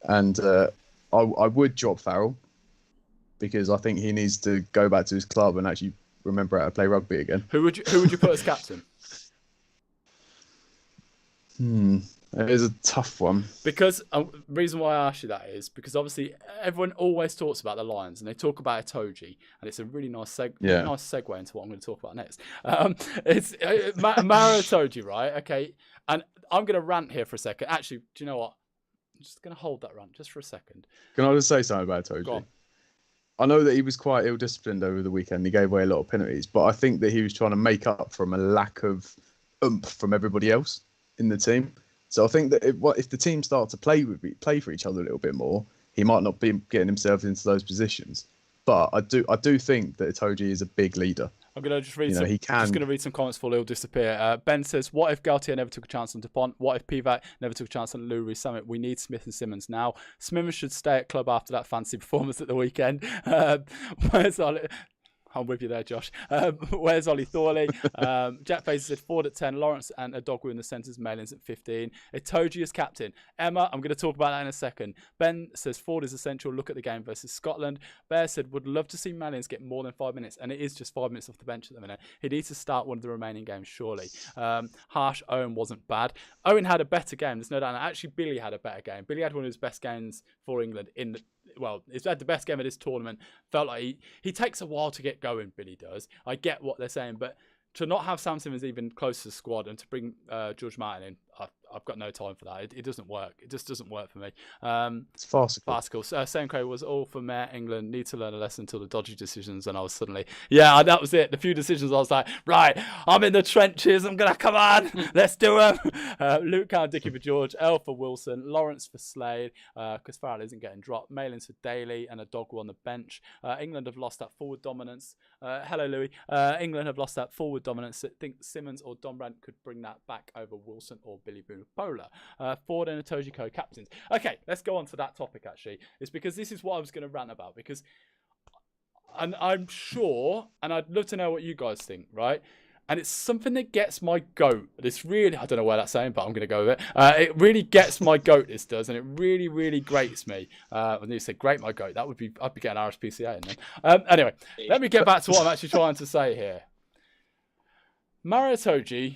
and I would drop Farrell because I think he needs to go back to his club and actually remember how to play rugby again. Who would you put as captain? It is a tough one. Because the reason why I ask you that is because obviously everyone always talks about the Lions and they talk about Itoje, and it's a really nice segue into what I'm going to talk about next. It's Mara Itoje, right? Okay, and I'm going to rant here for a second. Actually, do you know what? I'm just going to hold that rant just for a second. Can I just say something about Itoje? Go on. I know that he was quite ill-disciplined over the weekend. He gave away a lot of penalties, but I think that he was trying to make up from a lack of oomph from everybody else in the team. So I think that if the team start to play for each other a little bit more, he might not be getting himself into those positions. But I do think that Itoje is a big leader. I'm going to just read some comments before he'll disappear. Ben says, what if Galtier never took a chance on Dupont? What if Pivac never took a chance on Louis Summit? We need Smith and Simmons now. Smith should stay at club after that fancy performance at the weekend. Where's Ollie? I'm with you there, Josh. Where's Ollie Thorley? Jack Fazer said Ford at 10, Lawrence and Adogwu in the centres, Malins at 15. Itoje as captain. Emma, I'm going to talk about that in a second. Ben says Ford is essential. Look at the game versus Scotland. Bear said would love to see Malins get more than 5 minutes, and it is just 5 minutes off the bench at the minute. He needs to start one of the remaining games, surely. Harsh, Owen wasn't bad. Owen had a better game, there's no doubt. Actually, Billy had a better game. Billy had one of his best games for England he's had the best game of this tournament. Felt like he takes a while to get going, Billy does. I get what they're saying, but to not have Sam Simmons even close to the squad and to bring George Martin in, I've got no time for that. It doesn't work. It just doesn't work for me. It's farcical. Senko was all for Mayor England. Need to learn a lesson until the dodgy decisions. And I was suddenly, that was it. The few decisions I was like, right, I'm in the trenches. I'm going to come on. Let's do them. Luke Cowan, Dickie for George. L for Wilson. Lawrence for Slade. Because Farrell isn't getting dropped. Malins for Daly and Adogwu on the bench. England have lost that forward dominance. Hello, Louis. England have lost that forward dominance. I think Simmons or Dombrand could bring that back over Wilson or Billy Boone. Polar. Ford and Itoje co-captains. Okay, let's go on to that topic actually. It's because this is what I was going to rant about, because I'm sure, and I'd love to know what you guys think, right? And it's something that gets my goat. This really, I don't know where that's saying, but I'm going to go with it. It really gets my goat, this does, and it really, really grates me. When you say grate my goat, I'd be getting RSPCA in then. Anyway, let me get back to what I'm actually trying to say here. Mara Itoje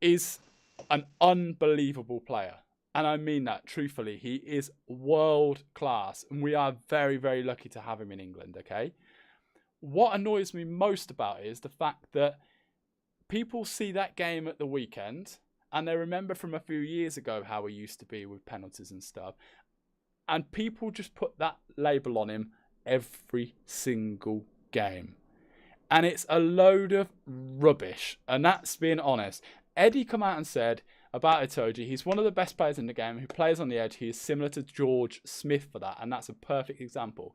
is an unbelievable player, and I mean that truthfully. He is world class, and we are very, very lucky to have him in England. Okay, what annoys me most about it is the fact that people see that game at the weekend and they remember from a few years ago how he used to be with penalties and stuff, and people just put that label on him every single game, and it's a load of rubbish. And that's being honest. Eddie come out and said about Itoje, he's one of the best players in the game who plays on the edge. He is similar to George Smith for that, and that's a perfect example.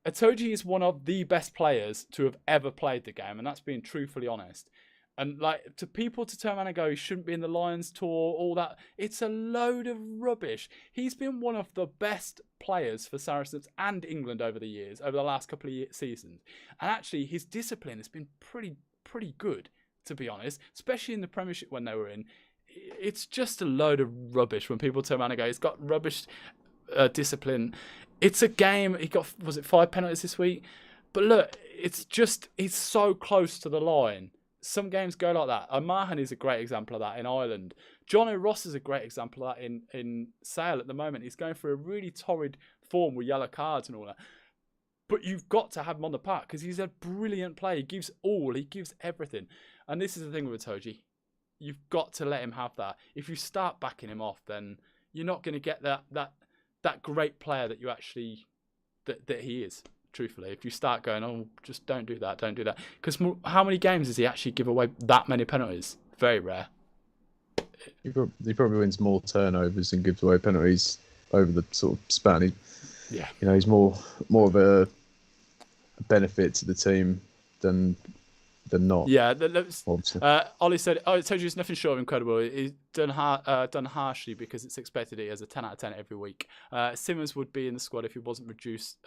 Itoje is one of the best players to have ever played the game, and that's being truthfully honest. And like, to people to turn around and go, he shouldn't be in the Lions tour, all that, it's a load of rubbish. He's been one of the best players for Saracens and England over the years, over the last couple of seasons. And actually, his discipline has been pretty good, to be honest, especially in the Premiership when they were in. It's just a load of rubbish when people turn around and go, he's got rubbish discipline. It's a game. He got, was it 5 penalties this week? But look, he's so close to the line. Some games go like that. Mahan is a great example of that in Ireland. John O'Ross is a great example of that in Sale at the moment. He's going through a really torrid form with yellow cards and all that. But you've got to have him on the park because he's a brilliant player. He gives all. He gives everything. And this is the thing with Itoje. You've got to let him have that. If you start backing him off, then you're not going to get that great player that you actually that he is. Truthfully, if you start going, oh, just don't do that, because how many games does he actually give away that many penalties? Very rare. He probably wins more turnovers and gives away penalties over the sort of span. He's more of a benefit to the team than not. Yeah, Ollie said, I told you it's nothing short of incredible. He's done harshly because it's expected he has a 10 out of 10 every week. Simmons would be in the squad if it wasn't reduced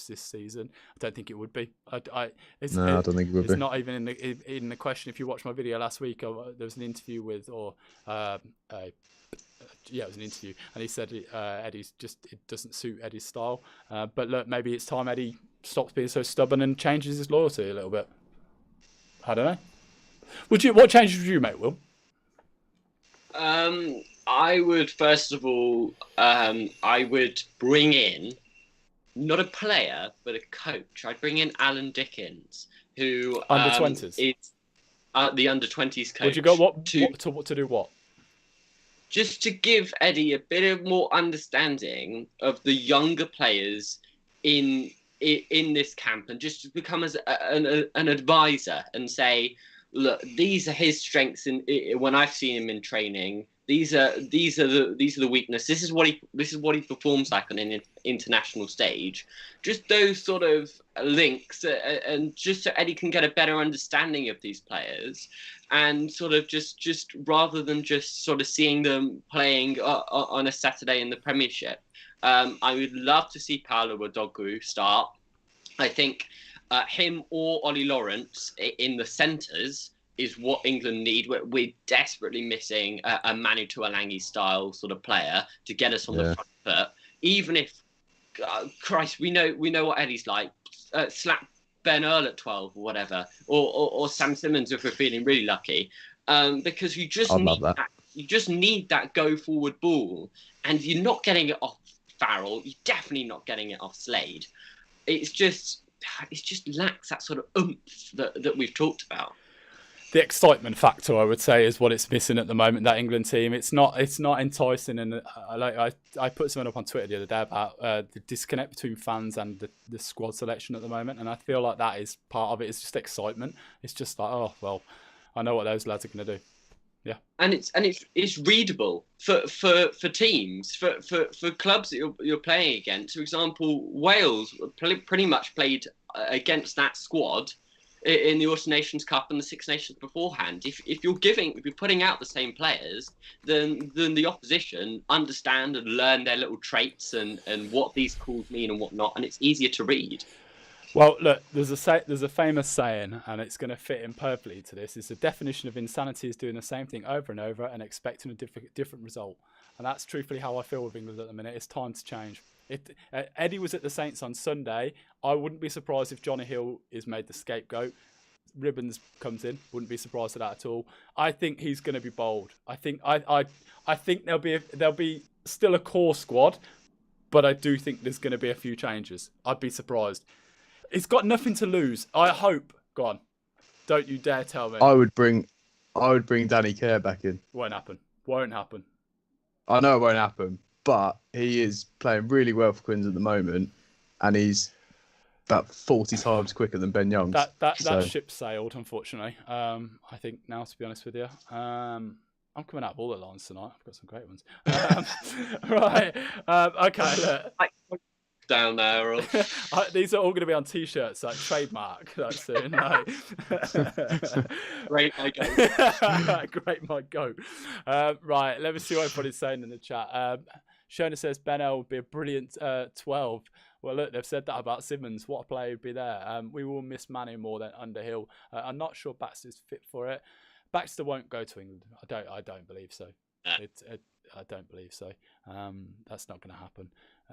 this season. I don't think it would be. I don't think it would be. It's not even in the question. If you watched my video last week, there was an interview with, it was an interview, and he said Eddie's it doesn't suit Eddie's style. But look, maybe it's time Eddie stops being so stubborn and changes his loyalty a little bit. I don't know. What changes would you make, Will? I would first of all, I would bring in not a player but a coach. I'd bring in Alan Dickens, who under 20s is the under 20s coach. Would you go to do what? Just to give Eddie a bit of more understanding of the younger players in this camp, and just to become as an advisor and say, look, these are his strengths. When I've seen him in training, these are the weaknesses. This is what he performs like on an international stage. Just those sort of links, and just so Eddie can get a better understanding of these players, and sort of just rather than just sort of seeing them playing on a Saturday in the Premiership. I would love to see Paolo Odogwu start. I think him or Ollie Lawrence in the centres is what England need. We're desperately missing a Manu Tuolangi style sort of player to get us on the front foot. Even if, Christ, we know what Eddie's like. Slap Ben Earl at 12 or whatever, or Sam Simmons if we're feeling really lucky, because you just need that go forward ball, and you're not getting it off Farrell. You're definitely not getting it off Slade. It just lacks that sort of oomph that we've talked about. The excitement factor, I would say, is what it's missing at the moment. That England team, it's not enticing, and I put something up on Twitter the other day about the disconnect between fans and the squad selection at the moment, and I feel like that is part of it. It's just excitement. It's just like, oh well, I know what those lads are going to do. Yeah, and it's readable for teams, for clubs that you're playing against. For example, Wales pretty much played against that squad in the Autumn Nations Cup and the Six Nations beforehand. If you're putting out the same players, then the opposition understand and learn their little traits and what these calls mean and what not, and it's easier to read. Well, look, there's a famous saying, and it's going to fit in perfectly to this. It's the definition of insanity is doing the same thing over and over and expecting a different result. And that's truthfully how I feel with England at the minute. It's time to change. Eddie was at the Saints on Sunday. I wouldn't be surprised if Johnny Hill is made the scapegoat. Ribbons comes in. Wouldn't be surprised at that at all. I think he's going to be bold. I think there'll be still a core squad, but I do think there's going to be a few changes. I'd be surprised. It's got nothing to lose. I hope. Go on. Don't you dare tell me. I would bring Danny Kerr back in. Won't happen. I know it won't happen, but he is playing really well for Quins at the moment, and he's about 40 times quicker than Ben Youngs. That ship sailed, unfortunately. I think now, to be honest with you. I'm coming out of all the lines tonight. I've got some great ones. Right. Okay. Look. Down there. Or... These are all going to be on T-shirts, like trademark. That's soon. Like... Great, my goat. Great, my goat. Right, let me see what everybody's saying in the chat. Shona says Ben Earl would be a brilliant 12. Well, look, they've said that about Simmons. What a player would be there. We will miss Manu more than Underhill. I'm not sure Baxter's fit for it. Baxter won't go to England. I don't believe so. I don't believe so. That's not going to happen.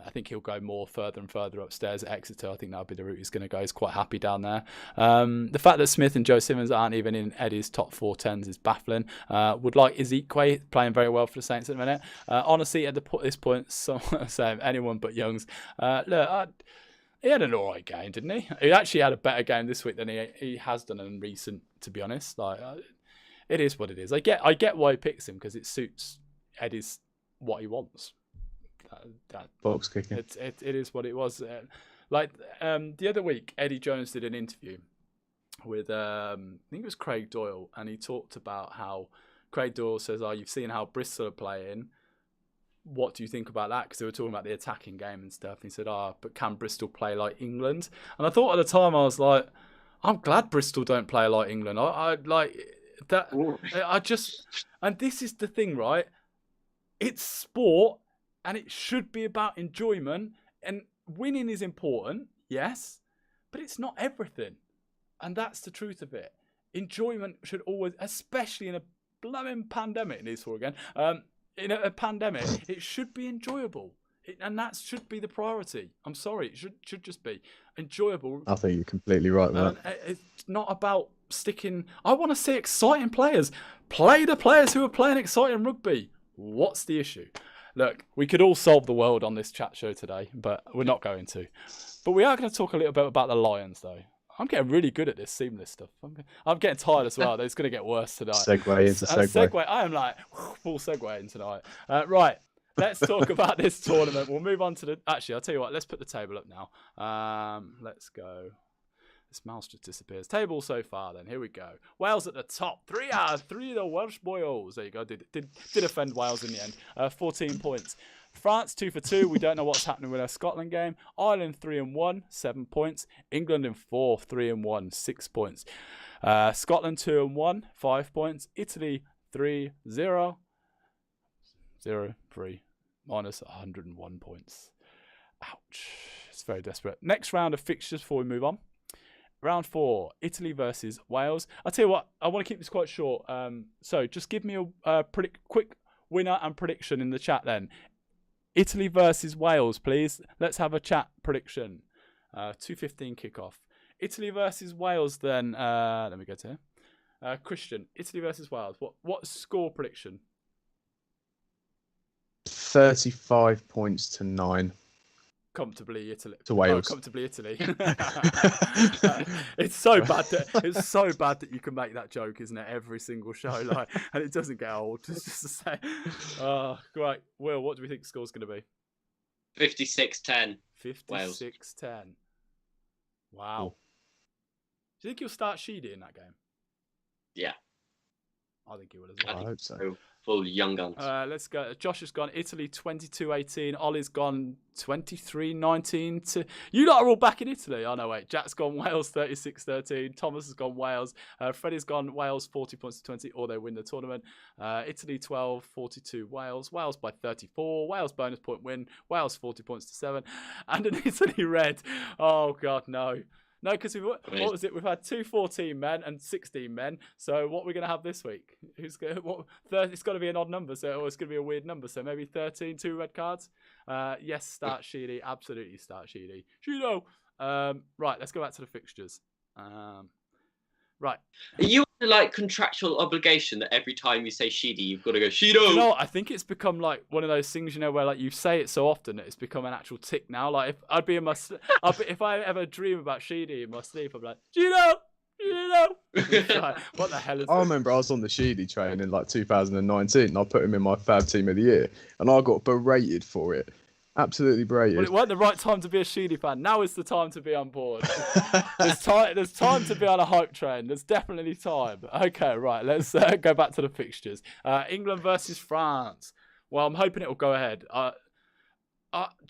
I think he'll go more further and further upstairs at Exeter. I think that'll be the route he's going to go. He's quite happy down there. The fact that Smith and Joe Simmons aren't even in Eddie's top 4 10s is baffling. Would like Ezekwe playing very well for the Saints at the minute. Honestly, at this point, anyone but Youngs. Look, He had an alright game, didn't he? He actually had a better game this week than he has done in recent, to be honest. Like, it is what it is. I get why he picks him, because it suits Eddie's what he wants. Box kicking. It is what it was. The other week, Eddie Jones did an interview with I think it was Craig Doyle, and he talked about how Craig Doyle says, "Oh, you've seen how Bristol are playing. What do you think about that?" Because they were talking about the attacking game and stuff. And he said, "Oh, but can Bristol play like England?" And I thought at the time, I was like, "I'm glad Bristol don't play like England." I like that. And this is the thing, right? It's sport, and it should be about enjoyment. And winning is important, yes, but it's not everything. And that's the truth of it. Enjoyment should always, especially in a blooming pandemic, in a pandemic, it should be enjoyable. And that should be the priority. I'm sorry, it should just be enjoyable. I think you're completely right with that. It's not about sticking. I want to see exciting players. Play the players who are playing exciting rugby. What's the issue? Look, we could all solve the world on this chat show today, but we're not going to. But we are going to talk a little bit about the Lions, though. I'm getting really good at this seamless stuff. I'm getting tired as well. It's going to get worse tonight. Segue into segue. I am like full segue in tonight. Right, let's talk about this tournament. We'll move on to the. Actually, I'll tell you what. Let's put the table up now. Let's go. This mouse just disappears. Table so far, then. Here we go. Wales at the top. 3 out of 3 the Welsh boys. There you go. Did offend Wales in the end. 14 points. France 2 for 2. We don't know what's happening with our Scotland game. Ireland 3-1, 7 points. England in 4th, 3-1, 6 points. Scotland 2-1, 5 points. Italy 3-0, 0-3, minus 101 points. Ouch. It's very desperate. Next round of fixtures before we move on. Round 4, Italy versus Wales. I'll tell you what, I want to keep this quite short. So just give me a quick winner and prediction in the chat then. Italy versus Wales, please. Let's have a chat prediction. 2:15 kickoff. Italy versus Wales then. Let me go to here. Christian, Italy versus Wales. What score prediction? 35 points to 9. Comfortably Italy. To Wales. Comfortably Italy. It's so bad that you can make that joke, isn't it? Every single show, and it doesn't get old. Just to say. Great. Will, what do we think the score's going to be? 56-10. 56-10. Wow. Do you think you'll start Sheedy in that game? Yeah. I think he will as well. I hope so. Full young guns. Let's go. Josh has gone Italy 22-18. Ollie's gone 23-19 to. You lot are all back in Italy. Oh no, wait. Jack's gone Wales 36-13. Thomas has gone Wales. Freddie's gone Wales 40 points to 20, or they win the tournament. Italy 12-42 Wales. Wales by 34. Wales bonus point win. Wales 40 points to 7. And an Italy red. Oh god, no. No, because what was it? We've had 2 14 men and 16 men. So what are we going to have this week? It's got to be an odd number, so it's going to be a weird number. So maybe 13, 2 red cards. Yes, start Sheedy. Absolutely start Sheedy. Sheedo. Right, let's go back to the fixtures. Right. Are you under contractual obligation that every time you say Sheedy, you've got to go Sheedo? You know, I think it's become like one of those things, where you say it so often that it's become an actual tick now. Like if I ever dream about Sheedy in my sleep, I'm like Sheedo. Like, what the hell is I remember I was on the Sheedy train in 2019 and I put him in my fab team of the year and I got berated for it. Absolutely berated. Well, it weren't the right time to be a Sheedy fan. Now is the time to be on board. There's time to be on a hype train. There's definitely time. Okay, right. Let's go back to the fixtures. England versus France. Well, I'm hoping it will go ahead. Do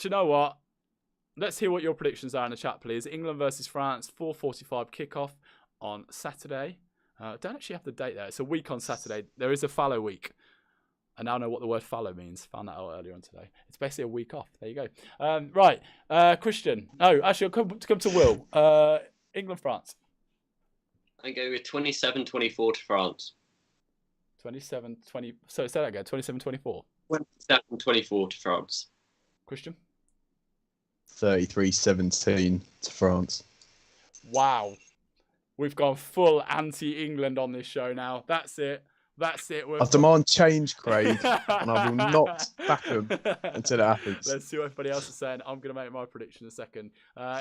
you know what? Let's hear what your predictions are in the chat, please. England versus France, 4:45 kickoff on Saturday. Don't actually have the date there. It's a week on Saturday. There is a fallow week. I now know what the word fallow means. Found that out earlier on today. It's basically a week off. There you go. Right. Christian. No, actually, I'll come to Will. England, France. I go with 27-24 to France. 27-20. So say that again. 27-24. 27-24 to France. Christian. 33-17 to France. Wow. We've gone full anti-England on this show now. That's it. That's it. I demand change, Craig, and I will not back them until it happens. Let's see what everybody else is saying. I'm going to make my prediction in a second.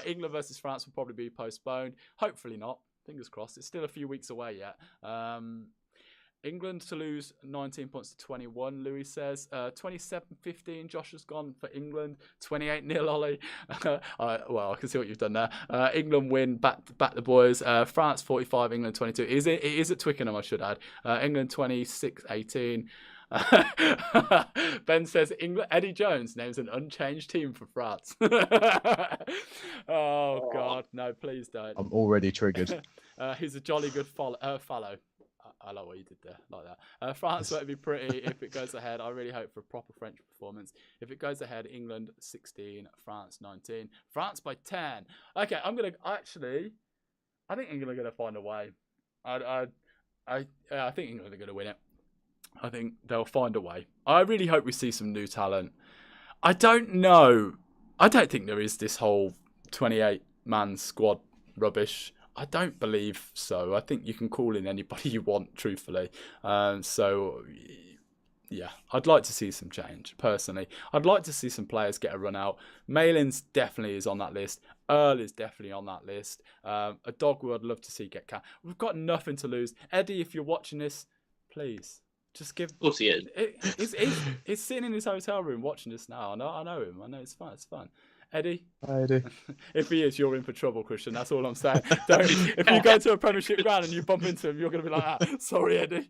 England versus France will probably be postponed. Hopefully not. Fingers crossed. It's still a few weeks away yet. England to lose 19 points to 21, Louis says. 27-15, Josh has gone for England. 28-0, Ollie. Well, I can see what you've done there. England win, back the boys. France 45, England 22. It is at Twickenham, I should add. England 26-18. Ben says Eddie Jones names an unchanged team for France. Oh, God. No, please don't. I'm already triggered. He's a jolly good follow. I like what you did there, like that. France won't be pretty if it goes ahead. I really hope for a proper French performance. If it goes ahead, England 16, France 19, France by 10. Okay, I think England are gonna find a way. I think England are gonna win it. I think they'll find a way. I really hope we see some new talent. I don't know. I don't think there is this whole 28-man squad rubbish. I don't believe so. I think you can call in anybody you want, truthfully. So, yeah, I'd like to see some change, personally. I'd like to see some players get a run out. Malins definitely is on that list. Earl is definitely on that list. A dog who I'd love to see get cat. We've got nothing to lose. Eddie, if you're watching this, please, just give... Of course he is. He's sitting in his hotel room watching this now. I know him. I know it's fun. It's fun. Eddie? Hi, Eddie. If he is, you're in for trouble, Christian. That's all I'm saying. If you go to a Premiership ground and you bump into him, you're going to be like, sorry, Eddie.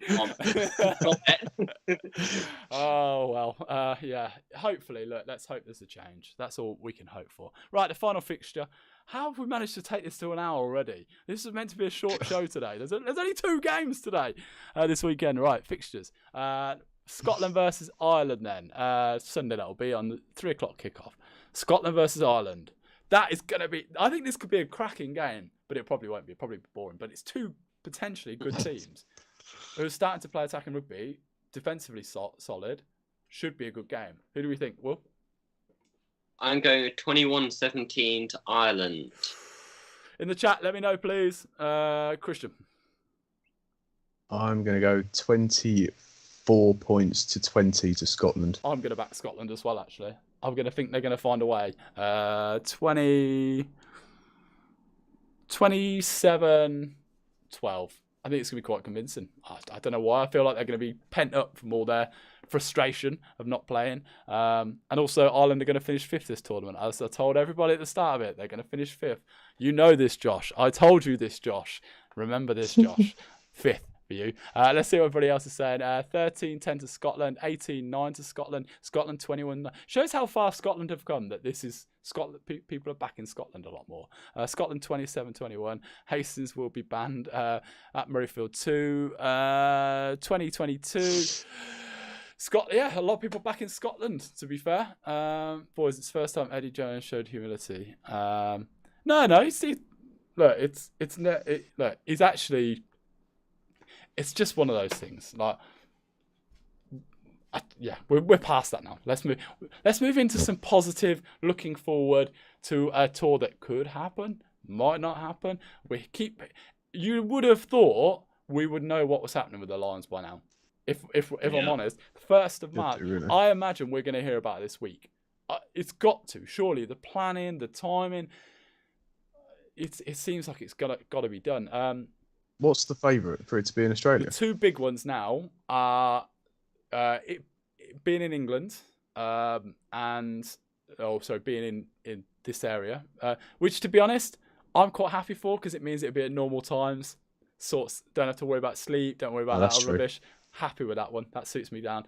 Oh, well. Yeah. Hopefully, look, let's hope there's a change. That's all we can hope for. Right, the final fixture. How have we managed to take this to an hour already? This is meant to be a short show today. There's only 2 games today, this weekend. Right, fixtures. Scotland versus Ireland then. Sunday that'll be on the 3 o'clock kickoff. Scotland versus Ireland. That is going to be... I think this could be a cracking game, but it probably won't be. It'll probably be boring. But it's 2 potentially good teams who are starting to play attacking rugby, defensively solid. Should be a good game. Who do we think, Will? I'm going 21-17 to Ireland. In the chat, let me know, please. Christian? I'm going to go 24 points to 20 to Scotland. I'm going to back Scotland as well, actually. I'm going to think they're going to find a way. 27-12. I think it's going to be quite convincing. I don't know why. I feel like they're going to be pent up from all their frustration of not playing. And also, Ireland are going to finish 5th this tournament. As I told everybody at the start of it, they're going to finish 5th. You know this, Josh. I told you this, Josh. Remember this, Josh. 5th. For you. Let's see what everybody else is saying. 13-10 to Scotland, 18-9 to Scotland, Scotland 21. Shows how far Scotland have come, that this is Scotland. People are back in Scotland a lot more. Scotland 27-21. Hastings will be banned at Murrayfield 2. 2022. Yeah, a lot of people back in Scotland, to be fair. Boys, it's the first time Eddie Jones showed humility. No, he's actually... It's just one of those things. Like, we're past that now. Let's move into some positive, looking forward to a tour that could happen, might not happen. You would have thought we would know what was happening with the Lions by now. If I'm honest, 1st of March, really. I imagine we're going to hear about it this week. It's got to, surely. The planning, the timing. It seems like it's got to be done. What's the favourite for it to be in Australia? The 2 big ones now are it being in England and being in this area, which, to be honest, I'm quite happy for, because it means it'll be at normal times. Don't have to worry about sleep, don't worry about that rubbish. Happy with that one. That suits me down.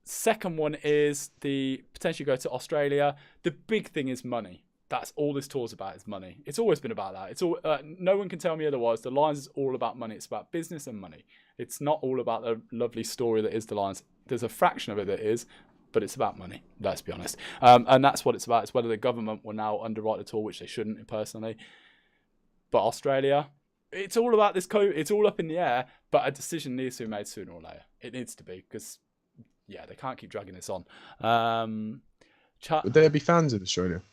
Second one is the potentially go to Australia. The big thing is money. That's all this tour's about, is money. It's always been about that. It's all. No one can tell me otherwise. The Lions is all about money. It's about business and money. It's not all about the lovely story that is the Lions. There's a fraction of it that is, but it's about money. Let's be honest. And that's what it's about. It's whether the government will now underwrite the tour, which they shouldn't, personally. But Australia, it's all about this COVID. It's all up in the air, but a decision needs to be made sooner or later. It needs to be, because, they can't keep dragging this on. Would there be fans in Australia?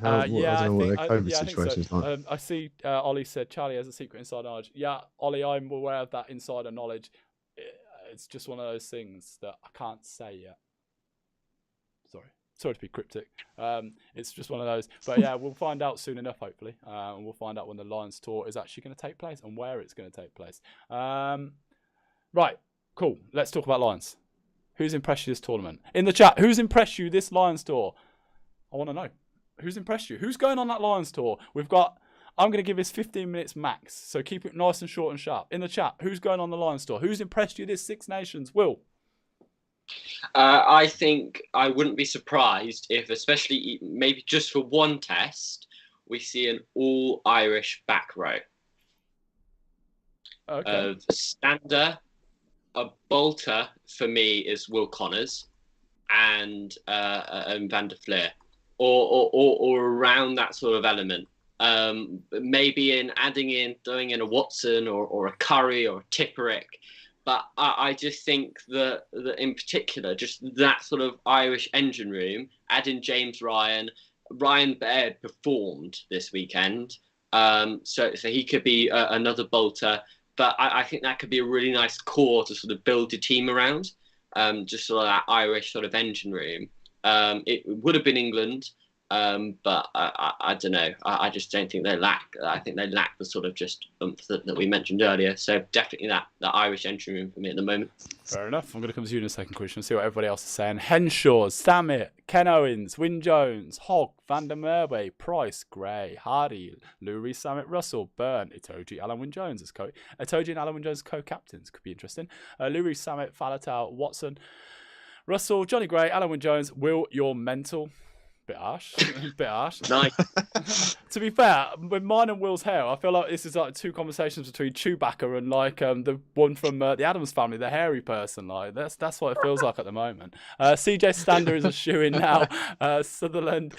I Yeah, don't know what their COVID I think so. situation is like. I see Ollie said Charlie has a secret insider knowledge. Yeah, Ollie, I'm aware of that insider knowledge. It's just one of those things that I can't say yet. Sorry to be cryptic. It's just one of those. But yeah, we'll find out soon enough, hopefully. And we'll find out when the Lions tour is actually going to take place and where it's going to take place. Right, cool. Let's talk about Lions. Who's impressed you this tournament? In the chat, who's impressed you this Lions tour? I want to know. Who's impressed you? Who's going on that Lions tour? I'm going to give this 15 minutes max. So keep it nice and short and sharp. In the chat, who's going on the Lions tour? Who's impressed you this Six Nations? Will? I think I wouldn't be surprised if, especially maybe just for one test, we see an all-Irish back row. Okay. Stander, a bolter for me is Will Connors and Van der Fleer, or around that sort of element. Maybe throwing in a Watson or a Curry or a Tipperick. But I just think that in particular, just that sort of Irish engine room, add in James Ryan. Ryan Baird performed this weekend, so he could be another bolter. But I think that could be a really nice core to sort of build a team around, just sort of that Irish sort of engine room. It would have been England, but I don't know. I just don't think they lack. I think they lack the sort of just oomph that we mentioned earlier. So definitely that Irish entry room for me at the moment. Fair enough. I'm going to come to you in a second, Christian, and see what everybody else is saying. Henshaw, Samet, Ken Owens, Wyn Jones, Hogg, Van der Merwe, Price, Gray, Hardy, Lurie, Samet, Russell, Byrne, Itoji, Alan Wyn Jones as Itoji and Alan Wyn Jones as co-captains. Could be interesting. Lurie, Samet, Falatau, Watson, Russell, Johnny Gray, Alan Wyn Jones. Will, you're mental. Bit harsh. Nice. To be fair, with mine and Will's hair, I feel like this is like two conversations between Chewbacca and like the one from the Addams Family, the hairy person. Like that's what it feels like at the moment. CJ Stander is a shoe-in now. Sutherland,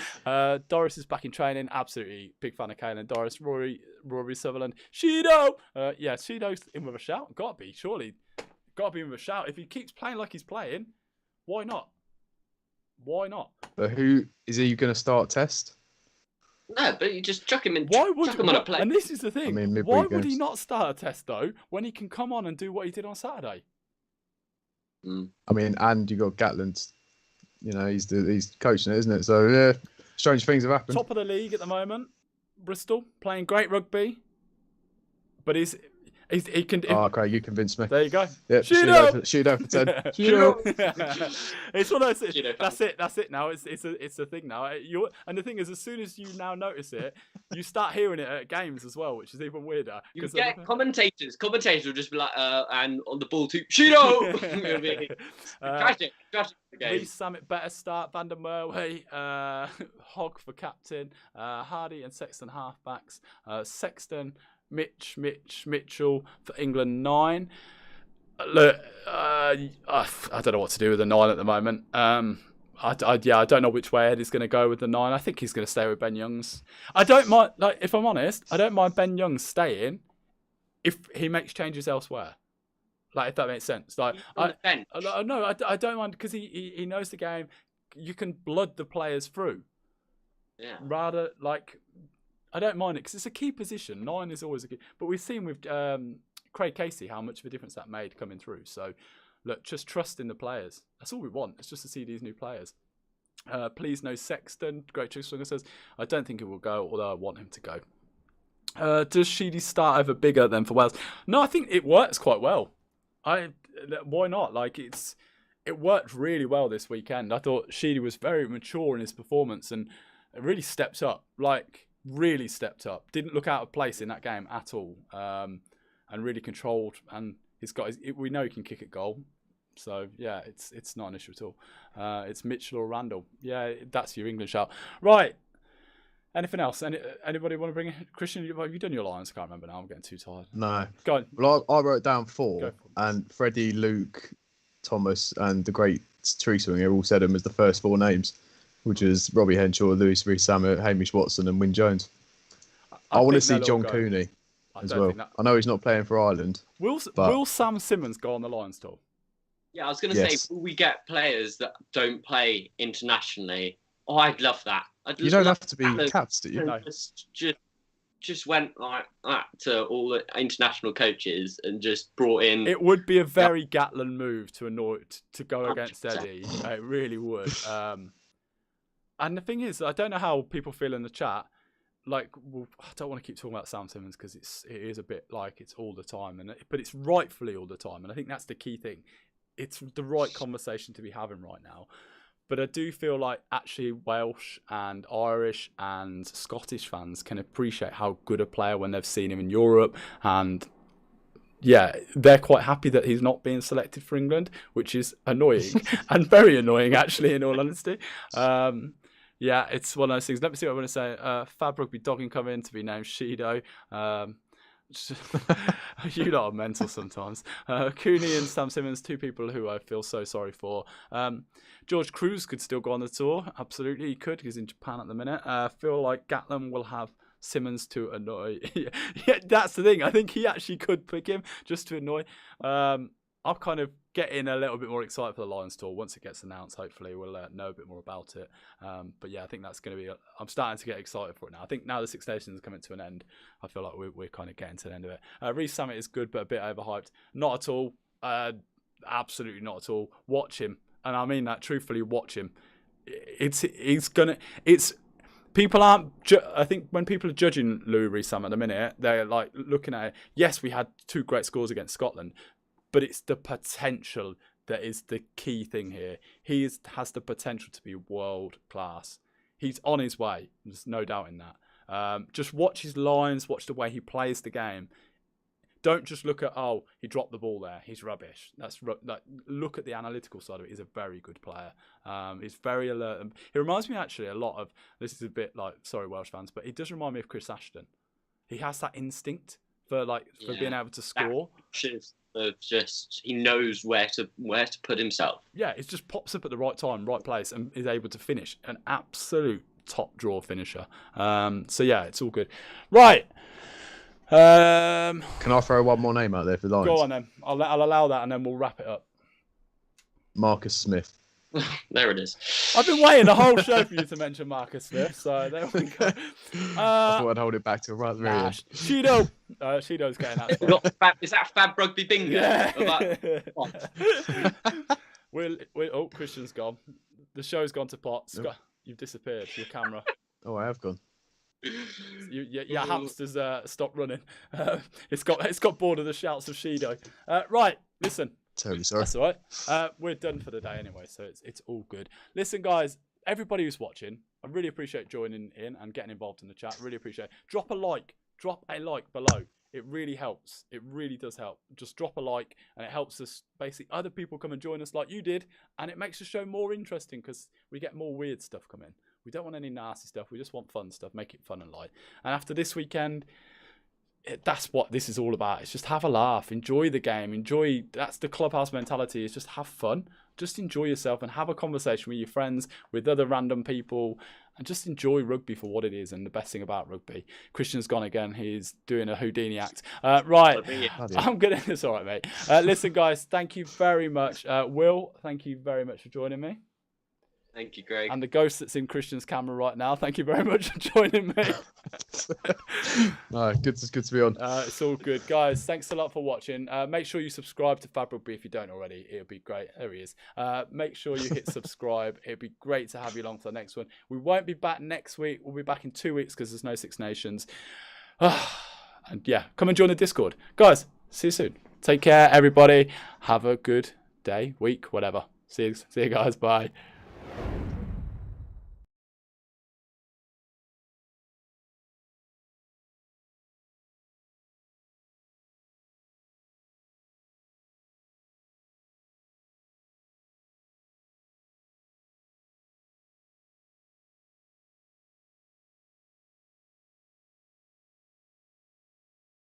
Doris is back in training. Absolutely big fan of Caelan Doris. Rory Sutherland. Shido. Yeah, Shido's in with a shout. Got to be, surely. Got to be in with a shout. If he keeps playing like he's playing, why not? Why not? But who is he going to start test? No, but you just chuck him in. Why would chuck him on a play? And this is the thing. I mean, why would he not start a test though when he can come on and do what he did on Saturday? I mean, and you got Gatland. You know, he's coaching it, isn't it? So yeah, strange things have happened. Top of the league at the moment. Bristol playing great rugby, but he can. Craig, you convinced me. There you go. Yeah, shoot out for 10. It's one of those. That's it. Now it's a thing now. And the thing is, as soon as you now notice it, you start hearing it at games as well, which is even weirder. You get commentators. Commentators will just be like, and on the ball too. Shido. Tragic. Reece Samet better start. Van der Merwe, Hogg for captain. Hardy and Sexton halfbacks. Sexton. Mitchell for England 9. Look, I don't know what to do with the 9 at the moment. I don't know which way Ed is going to go with the 9. I think he's going to stay with Ben Youngs. I don't mind, like, if I'm honest, I don't mind Ben Youngs staying if he makes changes elsewhere. Like, if that makes sense. Like, I don't mind because he knows the game. You can blood the players through. Yeah. Rather, like, I don't mind it because it's a key position. 9 is always a key. But we've seen with Craig Casey how much of a difference that made coming through. So, look, just trust in the players. That's all we want. It's just to see these new players. Please no Sexton. Great Trick Swinger says, I don't think it will go, although I want him to go. Does Sheedy start over bigger than for Wales? No, I think it works quite well. Why not? Like, it worked really well this weekend. I thought Sheedy was very mature in his performance and really stepped up. Like, really stepped up. Didn't look out of place in that game at all. And really controlled. And we know he can kick at goal. So yeah, it's not an issue at all. It's Mitchell or Randall. Yeah, that's your English shout. Right. Anything else? Anybody want to bring it? Christian, have you done your lines? I can't remember now. I'm getting too tired. No. Go on. Well, I wrote down 4, and Freddie, Luke, Thomas, and the great tree swinger all said them as the first 4 names, which is Robbie Henshaw, Lewis Rees-Zammit, Hamish Watson, and Wyn Jones. I want to see John Cooney as well. I know he's not playing for Ireland. Will Sam Simmons go on the Lions tour? Yeah, I was going to say, will we get players that don't play internationally? Oh, I'd love that. You don't have to be capped, do you? No. Just went like that to all the international coaches and just brought in. It would be a very Gatland move to go against Eddie. It really would. And the thing is, I don't know how people feel in the chat. Like, well, I don't want to keep talking about Sam Simmonds because it is a bit like it's all the time, but it's rightfully all the time, and I think that's the key thing. It's the right conversation to be having right now. But I do feel like actually Welsh and Irish and Scottish fans can appreciate how good a player when they've seen him in Europe. And yeah, they're quite happy that he's not being selected for England, which is annoying and very annoying, actually, in all honesty. Yeah, it's one of those things. Let me see what I want to say. Fab Rugby dogging come in to be named Shido. You lot are mental sometimes. Cooney and Sam Simmonds, two people who I feel so sorry for. George Cruz could still go on the tour. Absolutely, he could. He's in Japan at the minute. I feel like Gatland will have Simmonds to annoy. Yeah, that's the thing. I think he actually could pick him just to annoy. I'm kind of getting a little bit more excited for the Lions tour. Once it gets announced, hopefully we'll know a bit more about it. But yeah, I think that's going to be... I'm starting to get excited for it now. I think now the Six Nations is coming to an end, I feel like we're kind of getting to the end of it. Reece Summit is good, but a bit overhyped. Not at all. Absolutely not at all. Watch him. And I mean that truthfully, watch him. People aren't... I think when people are judging Louis Reece Summit at the minute, they're like looking at it. Yes, we had 2 great scores against Scotland, but it's the potential that is the key thing here. He has the potential to be world class. He's on his way. There's no doubt in that. Just watch his lines, watch the way he plays the game. Don't just look at, oh, he dropped the ball there, he's rubbish. Look at the analytical side of it. He's a very good player. He's very alert. He reminds me actually a lot of, this is a bit like, sorry Welsh fans, but he does remind me of Chris Ashton. He has that instinct for being able to score. Of just, he knows where to put himself. Yeah, it just pops up at the right time, right place, and is able to finish. An absolute top draw finisher. So yeah, it's all good. Right. Can I throw one more name out there for Lions? Go on then. I'll allow that, and then we'll wrap it up. Marcus Smith. There it is. I've been waiting the whole show for you to mention Marcus Smith, so there we go. I thought I'd hold it back till right at the very end. Shido. Shido's getting out. Is that Fab Rugby bingo? Yeah. Oh, Christian's gone. The show's gone to pot. Scott, you've disappeared. Your camera. Oh, I have gone. Your hamster's stopped running. It's got bored of the shouts of Shido. Right, listen. Totally sorry. That's all right. We're done for the day anyway, so it's all good. Listen, guys, everybody who's watching, I really appreciate joining in and getting involved in the chat. Really appreciate it. Drop a like below. It really helps. It really does help. Just drop a like, and it helps us, basically, other people come and join us like you did, and it makes the show more interesting because we get more weird stuff come in. We don't want any nasty stuff. We just want fun stuff. Make it fun and light. And after this weekend, that's what this is all about. It's just have a laugh, enjoy the game, that's the clubhouse mentality. Is just have fun, just enjoy yourself and have a conversation with your friends, with other random people, and just enjoy rugby for what it is and the best thing about rugby. Christian's gone again. He's doing a Houdini act. Right, I'm gonna. It's all right, mate. Listen, guys, thank you very much. Will, thank you very much for joining me. Thank you, Greg. And the ghost that's in Christian's camera right now, thank you very much for joining me. No, good to be on. It's all good. Guys, thanks a lot for watching. Make sure you subscribe to Fab Rugby if you don't already. It'll be great. There he is. Make sure you hit subscribe. It'd be great to have you along for the next one. We won't be back next week. We'll be back in 2 weeks because there's no Six Nations. And yeah, come and join the Discord. Guys, see you soon. Take care, everybody. Have a good day, week, whatever. See you guys. Bye.